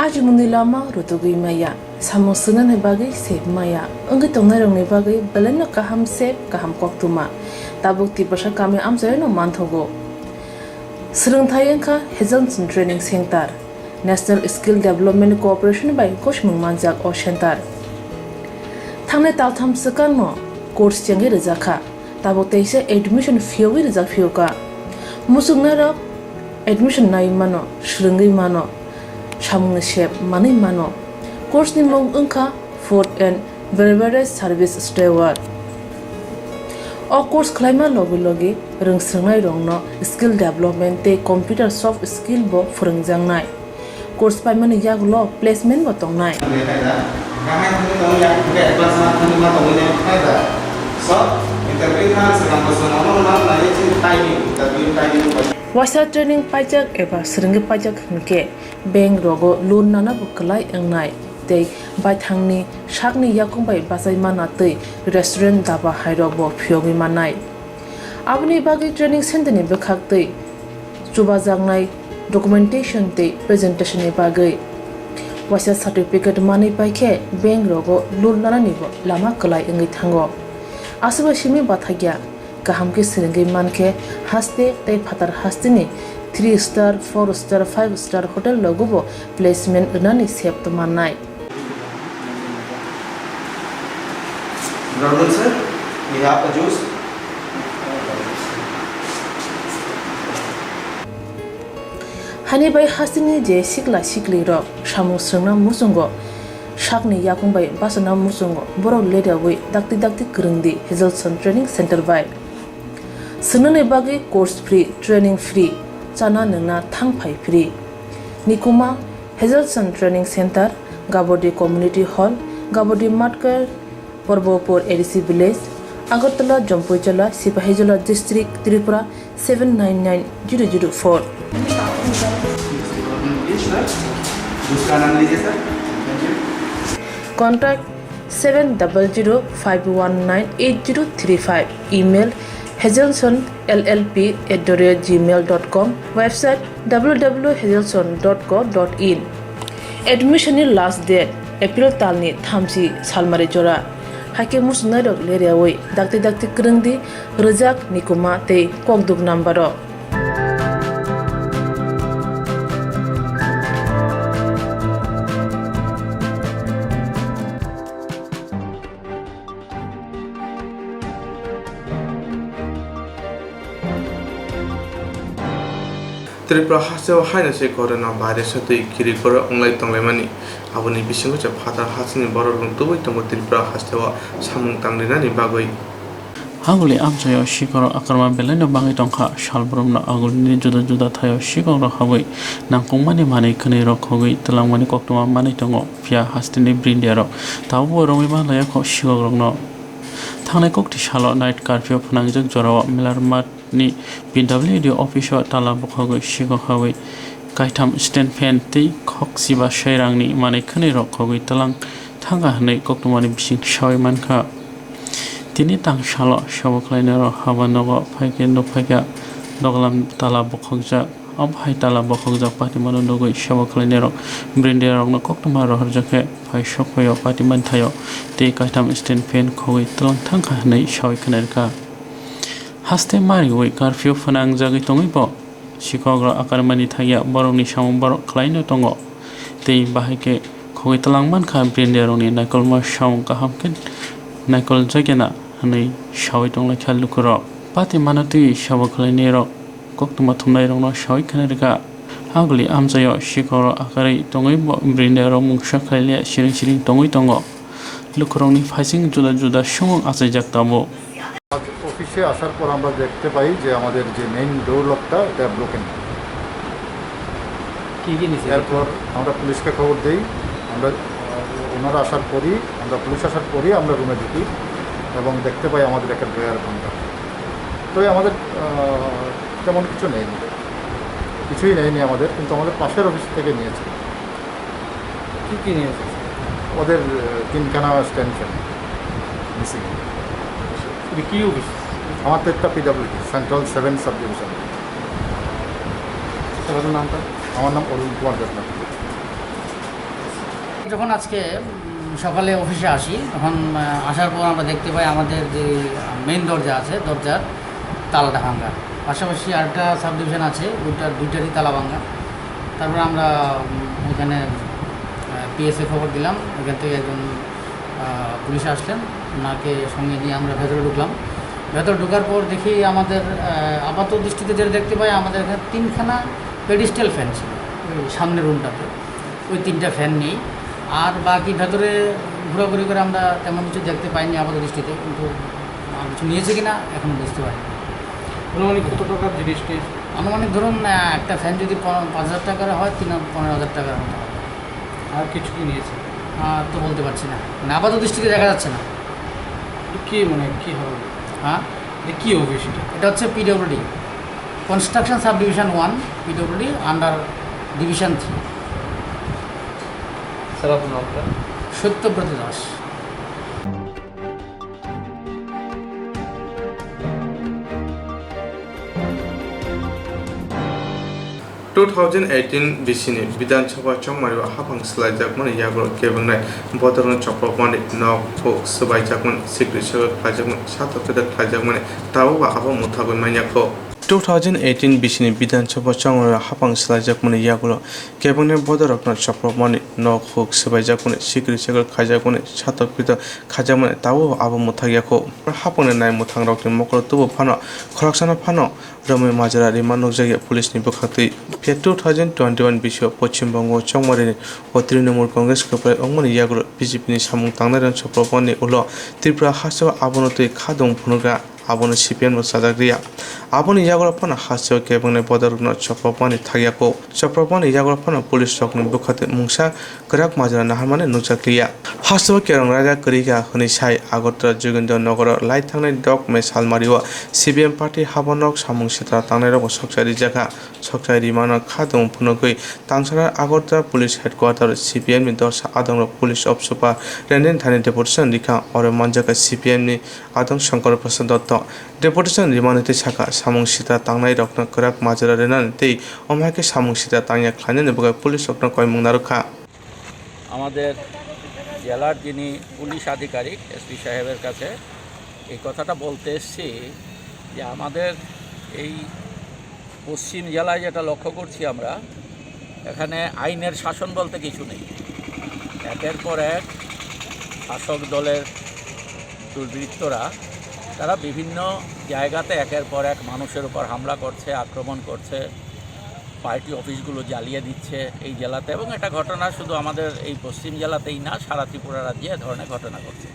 Aji mundilama rutugui maya, samusunan hebagi sep maya, engge tongnarong nebagi beleno kaham sep kaham koktuma, tabuk tibasa kami amzayano manthogo. Serengthayengka Hazelton Training Center, National Skill Development Corporation by Koshmung Manjak O Center. Tangne taltham sekanno course jange rezaka, tabuk teise admission fee rezak fioka. Musungnarok admission naimano, shringi mano. Shamung shep mani mano. Course ni mong unka food and beverage service steward. O course klima logi rung serngai rongno skill development te computer soft skill bo furungjang nai. Course pai mani yak lo placement bo tong nai. Wasa training pajak eba seringi pajak hingke bank rogo loan nana bukalai engnai tei bai thangni shakni yakung bai basai mana tei restaurant daba hairo bo phyogi manai abni bagi training center ni bekhak tei chuba jangnai documentation tei presentation ni bagai waisa certificate mani paikhe bank rogo loan lana nibo lama kalai ngai thango asaba simi bathagya kaham ke sirengai manke haste tai phatar hastini 3 star 4 star 5 star hotel logobo placement unani sep to manai Brother sir, we have a juice. hani bai hastini je sikla sikli ro samu sungna musungo shakni yakung bai basana musungo borok leda wi dakti krungdi Hazelson Training Center bai sunane bagi course free training free chana nangna thangphai free nikuma Hazelson Training Center Gabodi Community Hall Gabodi Matkar Porbopur ADC Village Agartala Jampuijala Sipahijala District Tripura 799004 Contact 7005198035 email hazelsonllp@gmail.com website www.hazelson.co.in admission last date April talni thamsi salmari jora hake musnarok leriawoi dakti krungdi rejak nikuma te kokduk nambaro Tripura hasil haina se corona virus tu kiri kora online tonglemani aboni bisingo cha phatar hasini borok tubui tongo Tripura hasil samung tanglina ni bagoi Aguli amsayo shikoro akarma beleno bangi tongkha shalbrumna agulni juda thayo shikoro hawai nangkongmani mani khani rok hogoi talangmani koktoma mani tongo pia hastini brindero tawo rongi ba laya kho shikoro thangnai kokti salo night curfew phanangjak jorao melarmat ni PWD office tala bokhogoi shiko hawai kaitam stand fan tei khoksiba shairangni mani khani rok hogoi talang thanga hanai koktomani bising shawai mankha tini tang shalo shaboklainero habanogo phaike no phaika doglam tala bokhogja abhai tala bokhogja patimano nogoi shaboklainero brindero no koktoma roharjake phai shokhoyo patiman thayo te kaitam stand fan khogoi talang thangkha hanai shawai khanerka haste mari wei curfew phanang jagi tongibo shikogra akarmani thaya borokni samung borok khlaino tongo tei bahike khogoi talangman kha brinderoni nakolma samung kahamken nakol jagena hanai shawai tongla khalukro pati manati shabokhlainero koktuma thumnai rongno shawai khanerga agli amjayo shikoro akarai tongibo brindero mungsha khaile siring tongoi tongo lukrongni phasing juda sumung achaijak tabo অফিসে আসার পর আমরা দেখতে পাই যে আমাদের যে main ডোর লকটা এটা ব্রোকেন এরপর আমরা পুলিশকে খবর দিই আমরা ওনারা পুলিশ আসার পরই আমরা রুমে ঢুকি এবং দেখতে পাই আমাদের একটা ড্রয়ার ভাঙা তো আমাদের তেমন কিছুই নেয়নি আমাদের কিন্তু আমাদের পাশের অফিস থেকে নিয়েছে কি নিয়েছে ওদের 3খানা স্ট্যান্ড ফ্যান মিসিং কি অফিস আমার তো একটা PWD সেন্ট্রাল 7 সাব ডিভিশন নামটা আমার নাম অরুণ কুমার দেবনাথ যখন আজকে সকালে অফিসে আসি তখন আসার পর আমরা দেখতে পাই আমাদের যে মেইন দরজা আছে দরজার তালাটা ভাঙা পাশাপাশি আরেকটা সাব ডিভিশন আছে দুইটারই তালা ভাঙা তারপর আমরা ওখানে PSA খবর দিলাম ওখান থেকে একজন পুলিশ আসলেন ওনাকে সঙ্গে নিয়ে আমরা ভেতরে ঢুকলাম ভেতরে ঢোকার পর দেখি আমাদের আপাত দৃষ্টিতে যেটা দেখতে পাই আমাদের এখানে 3খানা পেডিস্টাল ফ্যান ছিল ওই সামনের রুমটাতে ওই 3টা ফ্যান নেই আর বাকি ভেতরে ঘোরাঘুরি করে আমরা তেমন কিছু দেখতে পাইনি আপাত দৃষ্টিতে কিন্তু কিছু নিয়েছে কিনা এখনও বুঝতে পারিনি আনুমানিক কত টাকার জিনিস আনুমানিক ধরুন একটা ফ্যান যদি 5,000 টাকার হয় 15,000 টাকার মতো হবে আর কিছু কি নিয়েছে তো বলতে পারছি না আপাত দৃষ্টিতে দেখা যাচ্ছে না কি কি হবে হ্যাঁ কি অফিস এটা হচ্ছে PWD construction sub division 1 PWD under division 3 sir আপনার নামটা সত্যব্রত দাস 2018 बिसिनि विधानसभा चंमारि हाफां सलायजाकमोन याग्रो केबंनाय बदरन चक्रपाणि नक फो सबायजाकमोन सिक्रि सग खाजाकमोन सातकदा खाजाकमोन तावबा आबो मुथागन मान्याखो 2018 बिसिनि विधानसभा चंमारि हाफां सलायजाकमोन याग्रो केबंनाय बदरन चक्रपाणि नक फो सबायजाकमोन सिक्रि सग खाजाकमोन सातकदा खाजाकमोन तावबा आबो मुथागियाखो हाफांनि नाय मुथां रकनि मकर तुबो फानो खरकसाना फानो रमै माजरा रिमान नगजागिया पुलिसनि बुखातै 2021 बिसो पश्चिम बंग चंमारिनि तृणमूल कांग्रेस कपरे अंगमनि याग्रो बीजेपी सामुं तांनायरन चक्रपाणि उलो त्रिपुरा हासो आबनतै खादं फुनुगा आबनो सीपीएम साजाग्रिया आबनो याग्रो फना हासो केबंने बदरन चक्रपाणि थागियाको चक्रपाणि याग्रो फना पुलिस चकनि बुखातै मुंसा गराक माजरा नाहारमाने नुजाक्लिया हासो केरं राजा करिगा हनै साइ आगरतरा जोगेन्द्र नगर लाइ थांनाय डक मे सालमारिवा सीपीएम पार्टी हाबनक सामुं सेत्रा तांनायरन सकसारि जागा सकसारि माना खादं फुनुगै तांसारा आगरतरा पुलिस हेडक्वार्टर सीपीएम नि दरसा आदंग पुलिस अफ सुपार रेनेन थाने डेपुटेशन लिखा और मानजाका सीपीएम नि आदं शंकर प्रसाद दत्त डेपुटेशन रिमानते साका सामुं सिता तांनाय रक्न कराक माजरा रेनान तै अमाके सामुं सिता तांया खाने बगा पुलिस रक्न कयमुं नारुखा আমাদের জেলার যিনি পুলিশ আধিকারিক এসপি সাহেবের কাছে এই কথাটা বলতে এসেছি যে আমাদের এই পশ্চিম জেলায় যেটা লক্ষ্য করছি আমরা এখানে আইনের শাসন বলতে কিছু নেই একের পর এক শাসক দলের দুর্বৃত্তরা তারা বিভিন্ন জায়গাতে একের পর এক মানুষের উপর হামলা করছে আক্রমণ করছে পার্টি অফিসগুলো জ্বালিয়ে দিচ্ছে এই জেলাতে এবং এটা ঘটনা শুধু আমাদের এই পশ্চিম জেলাতেই না সারা ত্রিপুরা রাজ্যে এ ধরনের ঘটনা ঘটছে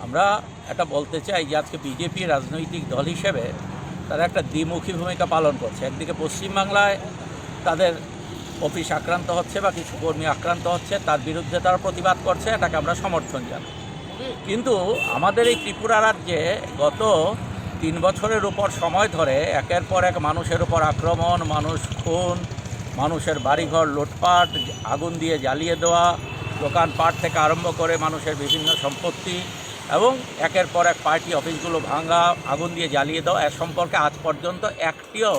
আমরা এটা বলতে চাই যে আজকে বিজেপি রাজনৈতিক দল হিসেবে তারা একটা দ্বিমুখী ভূমিকা পালন করছে একদিকে পশ্চিমবাংলায় তাদের অফিস আক্রান্ত হচ্ছে বা কিছু কর্মী আক্রান্ত হচ্ছে তার বিরুদ্ধে তারা প্রতিবাদ করছে এটাকে আমরা সমর্থন জানাই কিন্তু আমাদের এই ত্রিপুরা রাজ্যে গত 3 বছরের উপর সময় ধরে একের পর এক মানুষের উপর আক্রমণ মানুষ খুন মানুষের বাড়িঘর লুটপাট আগুন দিয়ে জ্বালিয়ে দেওয়া দোকানপাট থেকে আরম্ভ করে মানুষের বিভিন্ন সম্পত্তি এবং একের পর এক পার্টি অফিসগুলো ভাঙা আগুন দিয়ে জ্বালিয়ে দেওয়া এর সম্পর্কে আজ পর্যন্ত একটিও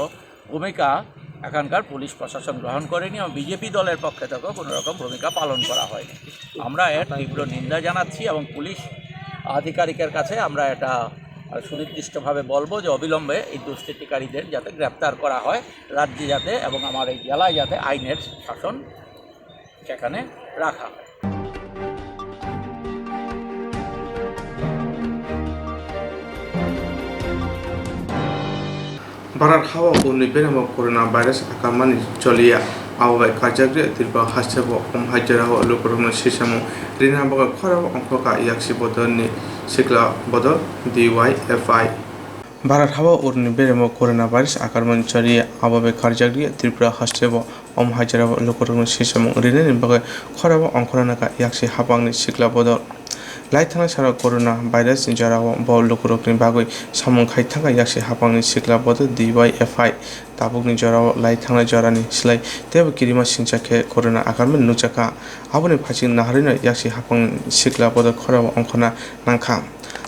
ভূমিকা এখানকার পুলিশ প্রশাসন গ্রহণ করেনি এবং বিজেপি দলের পক্ষে থেকেও কোনো রকম ভূমিকা পালন করা হয়নি আমরা এর তীব্র নিন্দা জানাচ্ছি এবং পুলিশ আধিকারিকের কাছে আমরা এটা সুনির্দিষ্টভাবে বলবো যে অবিলম্বে এই দুষ্কৃতিকারীদের যাতে গ্রেপ্তার করা হয় রাজ্যে যাতে এবং আমার এই জেলায় যাতে আইনের শাসন সেখানে রাখা হয় Barat hawa uni benamo corona virus akamani cholia awai kajagre tirba hasabo hajara lokorona sisamo rina baga khara onkoka yaksi bodoni sikla bodol DYFI Barat hawa uni benamo corona virus akamani cholia awai kajagre tirba hasabo hajara lokorona sisamo rina baga khara onkorona ka yaksi habangni sikla bodol लाइथाना सारा corona virus जरा बल लोकरकनि बागै सामुं खायथांगा याक्से हापांनि सिक्ला बद DYFI ताबुकनि जरा लाइथांना जरानि सिलाय तेबो किरिमा सिंचाखे corona आकारमन नुचाका आबनि फासिं नाहारिनो याक्से हापांनि सिक्ला बद खराब अंखना नांखा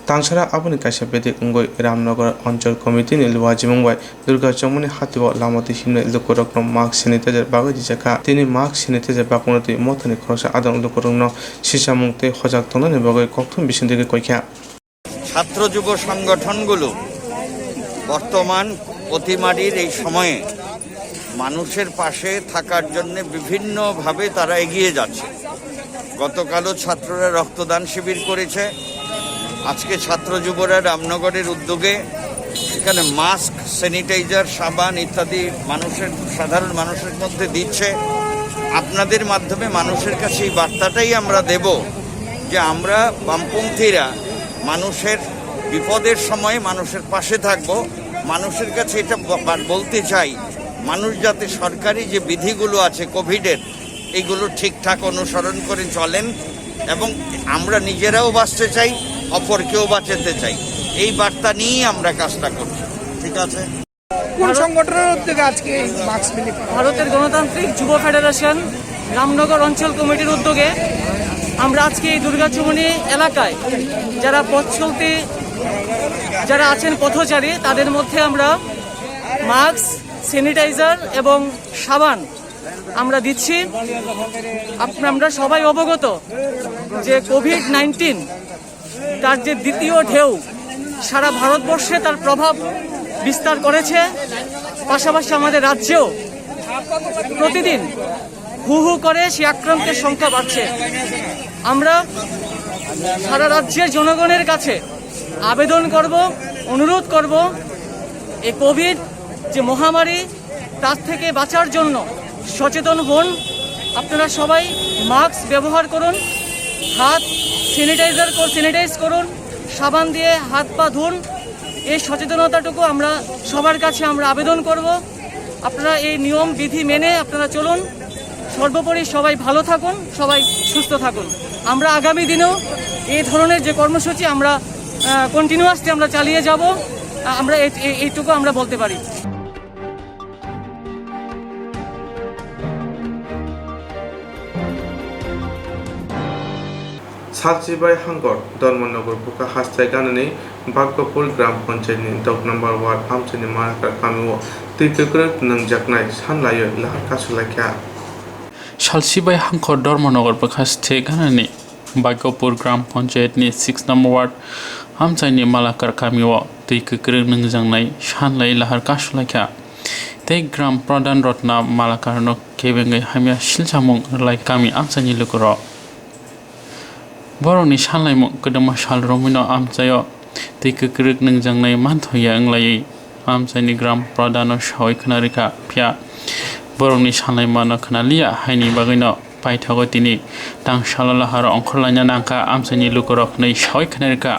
तांसरा आबनि कायसा बेदे अंगय रामनगर अंचल कमिटिनि लुवाजिमंबाय दुर्गा चमनि हातिबो लामति हिमने लोकरकन मास्क सैनिटाइजार बागै दिजाका तिनि मास्क सैनिटाइजार बाकुनति मथनि खरसा आदं लोकरकन सिसामुंते हजाक तननि बागै कक्थुम बिसिनदिके कयखा ছাত্র যুব সংগঠনগুলো বর্তমান অতিমারির এই সময়ে মানুষের পাশে থাকার জন্য বিভিন্নভাবে তারা এগিয়ে যাচ্ছে গতকালও ছাত্ররা রক্তদান শিবির করেছে আজকে ছাত্র যুবরা রামনগরের উদ্যোগে এখানে মাস্ক স্যানিটাইজার সাবান ইত্যাদি মানুষের সাধারণ মানুষের মধ্যে দিচ্ছে আপনাদের মাধ্যমে মানুষের কাছে এই বার্তাটাই আমরা দেব যে আমরা বামপন্থীরা মানুষের বিপদের সময় মানুষের পাশে থাকব মানুষের কাছে এটা বলতে চাই মানুষ যাতে সরকারি যে বিধিগুলো আছে কোভিডের এইগুলো ঠিকঠাক অনুসরণ করে চলেন এবং আমরা নিজেরাও বাঁচতে চাই অপরকেও বাঁচাতে চাই এই বার্তা নিয়েই আমরা কাজটা করছি ঠিক আছে কোন সংগঠনের উদ্যোগে আজকে মাস্ক বিলি ভারতের গণতান্ত্রিক যুব ফেডারেশন রামনগর অঞ্চল কমিটির উদ্যোগে আমরা আজকে এই দুর্গাচুমনি এলাকায় যারা পথ চলতি যারা আছেন পথচারী তাদের মধ্যে আমরা মাস্ক স্যানিটাইজার এবং সাবান আমরা দিচ্ছি। আমরা সবাই অবগত যে কোভিড-19 তার যে দ্বিতীয় ঢেউ সারা ভারতবর্ষে তার প্রভাব বিস্তার করেছে। পাশাপাশি আমাদের রাজ্যেও প্রতিদিন হু হু করে সেই আক্রান্তের সংখ্যা বাড়ছে। আমরা সারা রাজ্যের জনগণের কাছে আবেদন করব, অনুরোধ করব, এই কোভিড যে মহামারী তার থেকে বাঁচার জন্য সচেতন হন। আপনারা সবাই মাস্ক ব্যবহার করুন, হাত স্যানিটাইজ করুন, সাবান দিয়ে হাত পা ধুন। এই সচেতনতাটুকু আমরা সবার কাছে আমরা আবেদন করব। আপনারা এই নিয়ম বিধি মেনে আপনারা চলুন। সর্বোপরি সবাই ভালো থাকুন, সবাই সুস্থ থাকুন। আমরা আগামী দিনেও এই ধরনের যে কর্মসূচি আমরা কন্টিনিউয়াসলি আমরা চালিয়ে যাব, আমরা এইটুকু আমরা বলতে পারি। सालसिबाय हांगर धर्मनगर बुका हास्ताय गाननै बागपुर ग्राम पंचायतनि 10 नम्बर वार्ड हामसानि माराकार गामियाव दैखोग्रोब नांजाकनाय सानलायो लाहार कासुलायखा सालसिबाय हांखर धर्मनगर बुखास्ते गाननै बागपुर ग्राम पंचायतनि 6 नम्बर वार्ड हामसानि मालाकार गामियाव दैखोग्रोब नांजांनाय सानलायो लाहार कासुलायखा तै ग्राम प्रधान रत्ना मालाकारनो केबेंगै हामिया सिलसामुं लाय गामि आमसानि लोगोराव बर'नि सानलायमु गोदोमा साल रमिनो आमचायो दैखोग्रोब नांजांनाय मानथ'या अंलायै आमचायनि ग्राम प्रधान सावै खोनारिखा फिया बर'नि सानलायमानो खोनालिया हायनि बागैनो पाइथागो दिनै दांसाला लाहार अंखरलायना नांका आमचायनि लोगोराव नै सावै खोनारिखा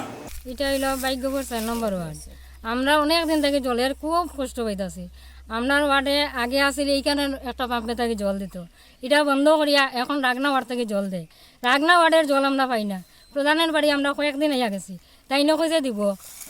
এটা হলো ভাগ্যপুর 4 নম্বর ওয়ার্ড। আমরা অনেক দিন থেকে জলের খুব কষ্ট পাইতাছি। আপনার ওয়ার্ডে আগে আসিল এইখানে একটা পাম্পে থেকে জল দিত, এটা বন্ধ করিয়া এখন রাগনা ওয়ার্ড থেকে জল দেয়। রাগনা ওয়ার্ডের জল আমরা পাই না। প্রধানের বাড়ি আমরা কয়েকদিন আইয়া গেছি, তাই না কইছে দিব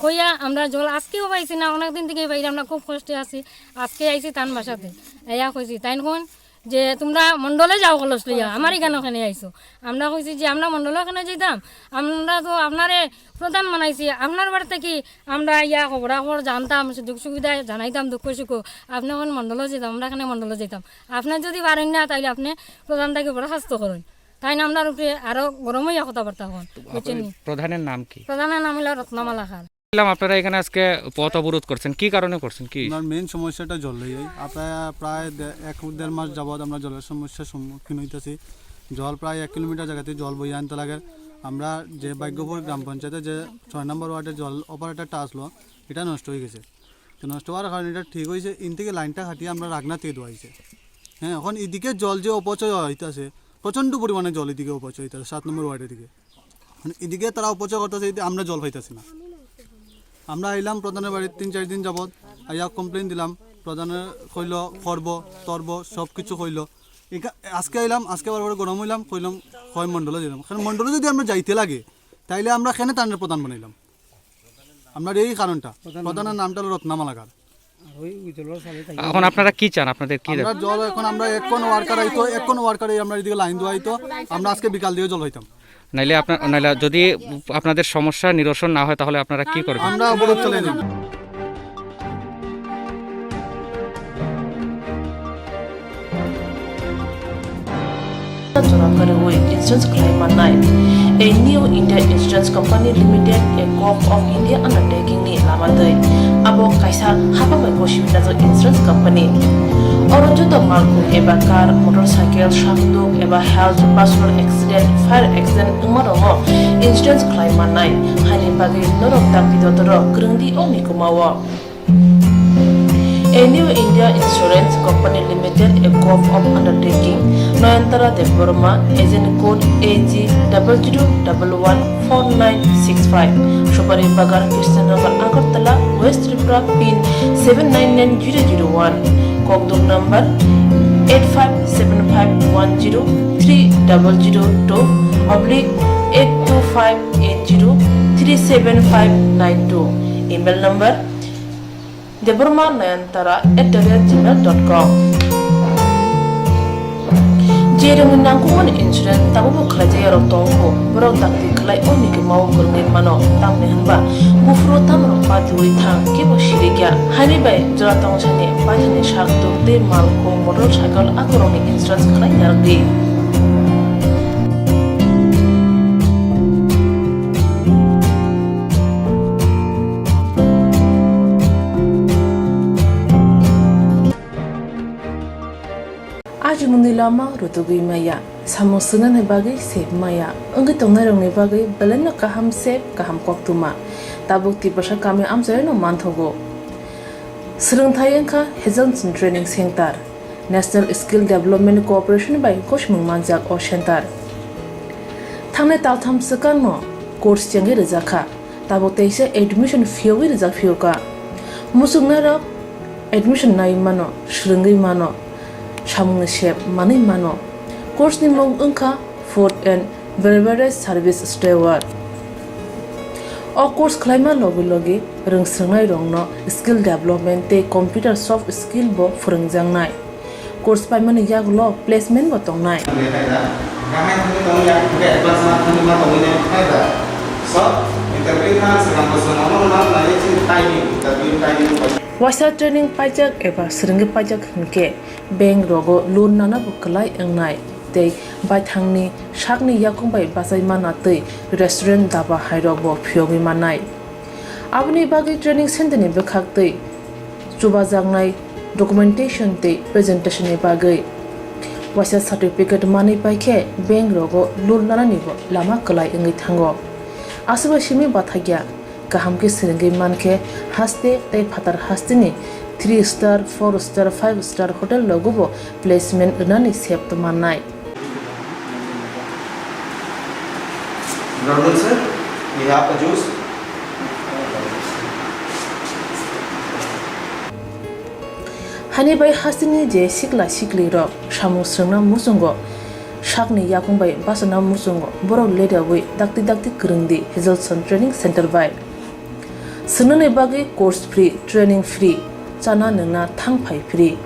কইয়া আমরা জল আজকেও পাইছি না, অনেক দিন থেকে পাই। আমরা খুব কষ্টে আছি। আজকে আইছি তান বাসাতে আইয়া কইছি তাই কোন যে তোমরা মণ্ডলে যাও কলস লইয়া, আমার এখানে ওখানে আইসো। আমরা কইছি যে আমরা মণ্ডলে ওখানে যেতাম, আমরা তো আপনারে প্রধান মানাইছি, আপনার বাড়িতে কি আমরা ইয়া খবরাখবর জানতাম, সুযোগ সুবিধা জানাইতাম, দুঃখ সুখ। আপনি এখন মণ্ডলে যেতাম, আমরা এখানে মণ্ডলে যেতাম। আপনার যদি পারেন না তাইলে আপনি প্রধানটাকে বরখাস্ত করুন, তাই না আপনার উপরে আরো গরম হইয়া কথাবার্তা হন। বুঝছেন? প্রধানের নাম কি? প্রধানের নাম হলো রত্নমালা খান। আপনারা এখানে আজকে পথ অবরোধ করছেন, কি কারণে করছেন? কি আপনার মেইন সমস্যাটা জল লইয়াই। আপনার প্রায় 1-1.5 মাস যাবৎ আমরা জলের সমস্যার সম্মুখীন হইতেছি। জল প্রায় 1 কিলোমিটার জায়গাতে জল বইয়ে আনতে লাগে। আমরা যে ভাগ্যপুর গ্রাম পঞ্চায়েতে যে 6 নম্বর ওয়ার্ডের জল অপারেটরটা আসলো, এটা নষ্ট হয়ে গেছে। তো নষ্ট হওয়ার কারণে এটা ঠিক হয়েছে, ইন থেকে লাইনটা কাটিয়ে আমরা রাগনা থেকে দোয়াইছে। হ্যাঁ, এখন এদিকে জল যে অপচয় হইতেছে, প্রচণ্ড পরিমাণে জল এদিকে অপচয় হইতেছে 7 নম্বর ওয়ার্ডের দিকে। এদিকে তারা অপচয় করতেছে, আমরা জল পাইতেছি না। আমরা আইলাম প্রধানের বাড়ির 3-4 দিন যাবৎ, আইয়া কমপ্লেন দিলাম। প্রধানের কইল করব তরব সব কিছু কইল। আজকে আইলাম, আজকে বারবার গরম হইলাম, কইলাম হয় মণ্ডলে দিলাম। কারণ মণ্ডলে যদি আমরা যাইতে লাগে তাইলে আমরা কেন তানের প্রধান বানাইলাম? আপনার এই কারণটা। প্রধানের নামটা হলো রত্নামালাকার। এখন আপনারা কি চান? আপনাদের কি আমরা জল এখন আমরা এখন ওয়ার্কার আইতো, এখন ওয়ার্কারে আমরা এদিকে লাইন দোয়াইতো, আমরা আজকে বিকাল দিয়ে জল হইতাম। নাইলে যদি আপনাদের সমস্যা নিরসন না হয় তাহলে আপনারা কি করবেন? আমরা অবরোধ চালিয়ে যাব। Insurance claim night. A new India Insurance Company Limited, a co-op of India undertaking ni lamadai. Abo kaisa hapa mai boshibina jo insurance company. Orojo to malku eba car, motorcycle, shakduk eba health, personal accident, fire accident umarongo insurance claim night. Hani bagi norok takti dotoro krungdi oni kumawa. A new India Insurance Company Limited, a co-op of undertaking, Noyantara Deborma, agent code AG00114965, Shobari Bagar, Krishnagar, Agartala, West Tripura, PIN 799001, Kogduk number 857510-825803759 email number debormanayantara@gmail.com. Jereng nangkuman insurance tabu kerja yarong tongko, berok taktik khlai oni ke mau kurne mano tamne hanba bufro tamro pathui thang ke bo shirigya hani bai jora tong chane paithane shak dokte mal ko motorcycle akoroni insurance khlai yardi Aji mundi lama rutugui maya samusunan he bagai sep maya anggi tongnai rong ne bagai belena kaham sep kaham koktuma tabuk ti pasha kami amjai no manthogo srungthai engkha Hazelson Training Center National Skill Development Corporation by Koshmung Manjak O Center thangne taltham sakan no course changi rejakha tabuk teise admission fee wi rejak fee ka musungna ro admission nai mano srungai mano Samung shep mani mano course ni mong engkha food and beverage service steward o course khlaima logi rungsrangnai rongno skill development te computer soft skill bo phurungjangnai course pai mani yaglo placement bo tongnai Wasa training pajak eba seringi pajak hingke bank rogo loan nana bukalai engnai tei bai thangni shakni yakung bai basai mana tei restaurant daba hairo bo phyogi manai abni bagi training center ni bekhak tei chuba jangnai documentation tei presentation ni bagai wasa certificate mani paikhe bank rogo loan nana ni bo lama kalai engi thango asba shimi bathagya kaham ke seringi manke haste tei phatar hastini 3 star 4 star 5 star hotel logobo placement unani sep to manai Good sir, we have a juice. Hani bai hastini je sikla sikli ro samu srungna musungo shakni yakung bai basana musungo borok leda wi dakti kurungdi Hazelson Training Center by Sunane bagi course free training free chana nungna thangphai free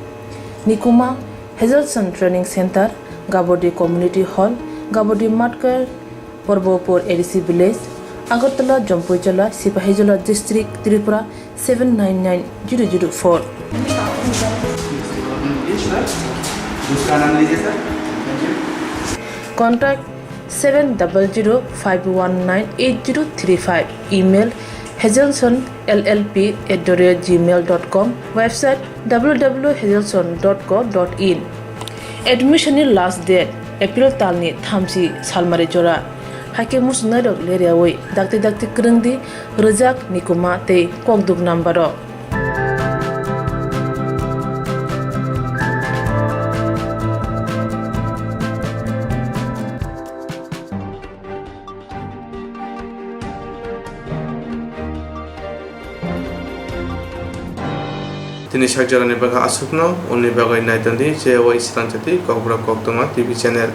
nikuma Hazelson Training Center Gabodi Community Hall Gabodi Matkar Porbopur ADC Village Agartala Jampuijala Sipahijala District Tripura 799004 Contact 7005198035 email hazelsonllp@gmail.com website www.hazelson.co.in admission last date April talni thamsi salmare jora hake musna rok leriawai dakti krungdi rejak nikuma te kokduk number Tini sakjarani baga asukno, uni bagai naitandi, je wa istan jati, kokbra koktoma TV channel.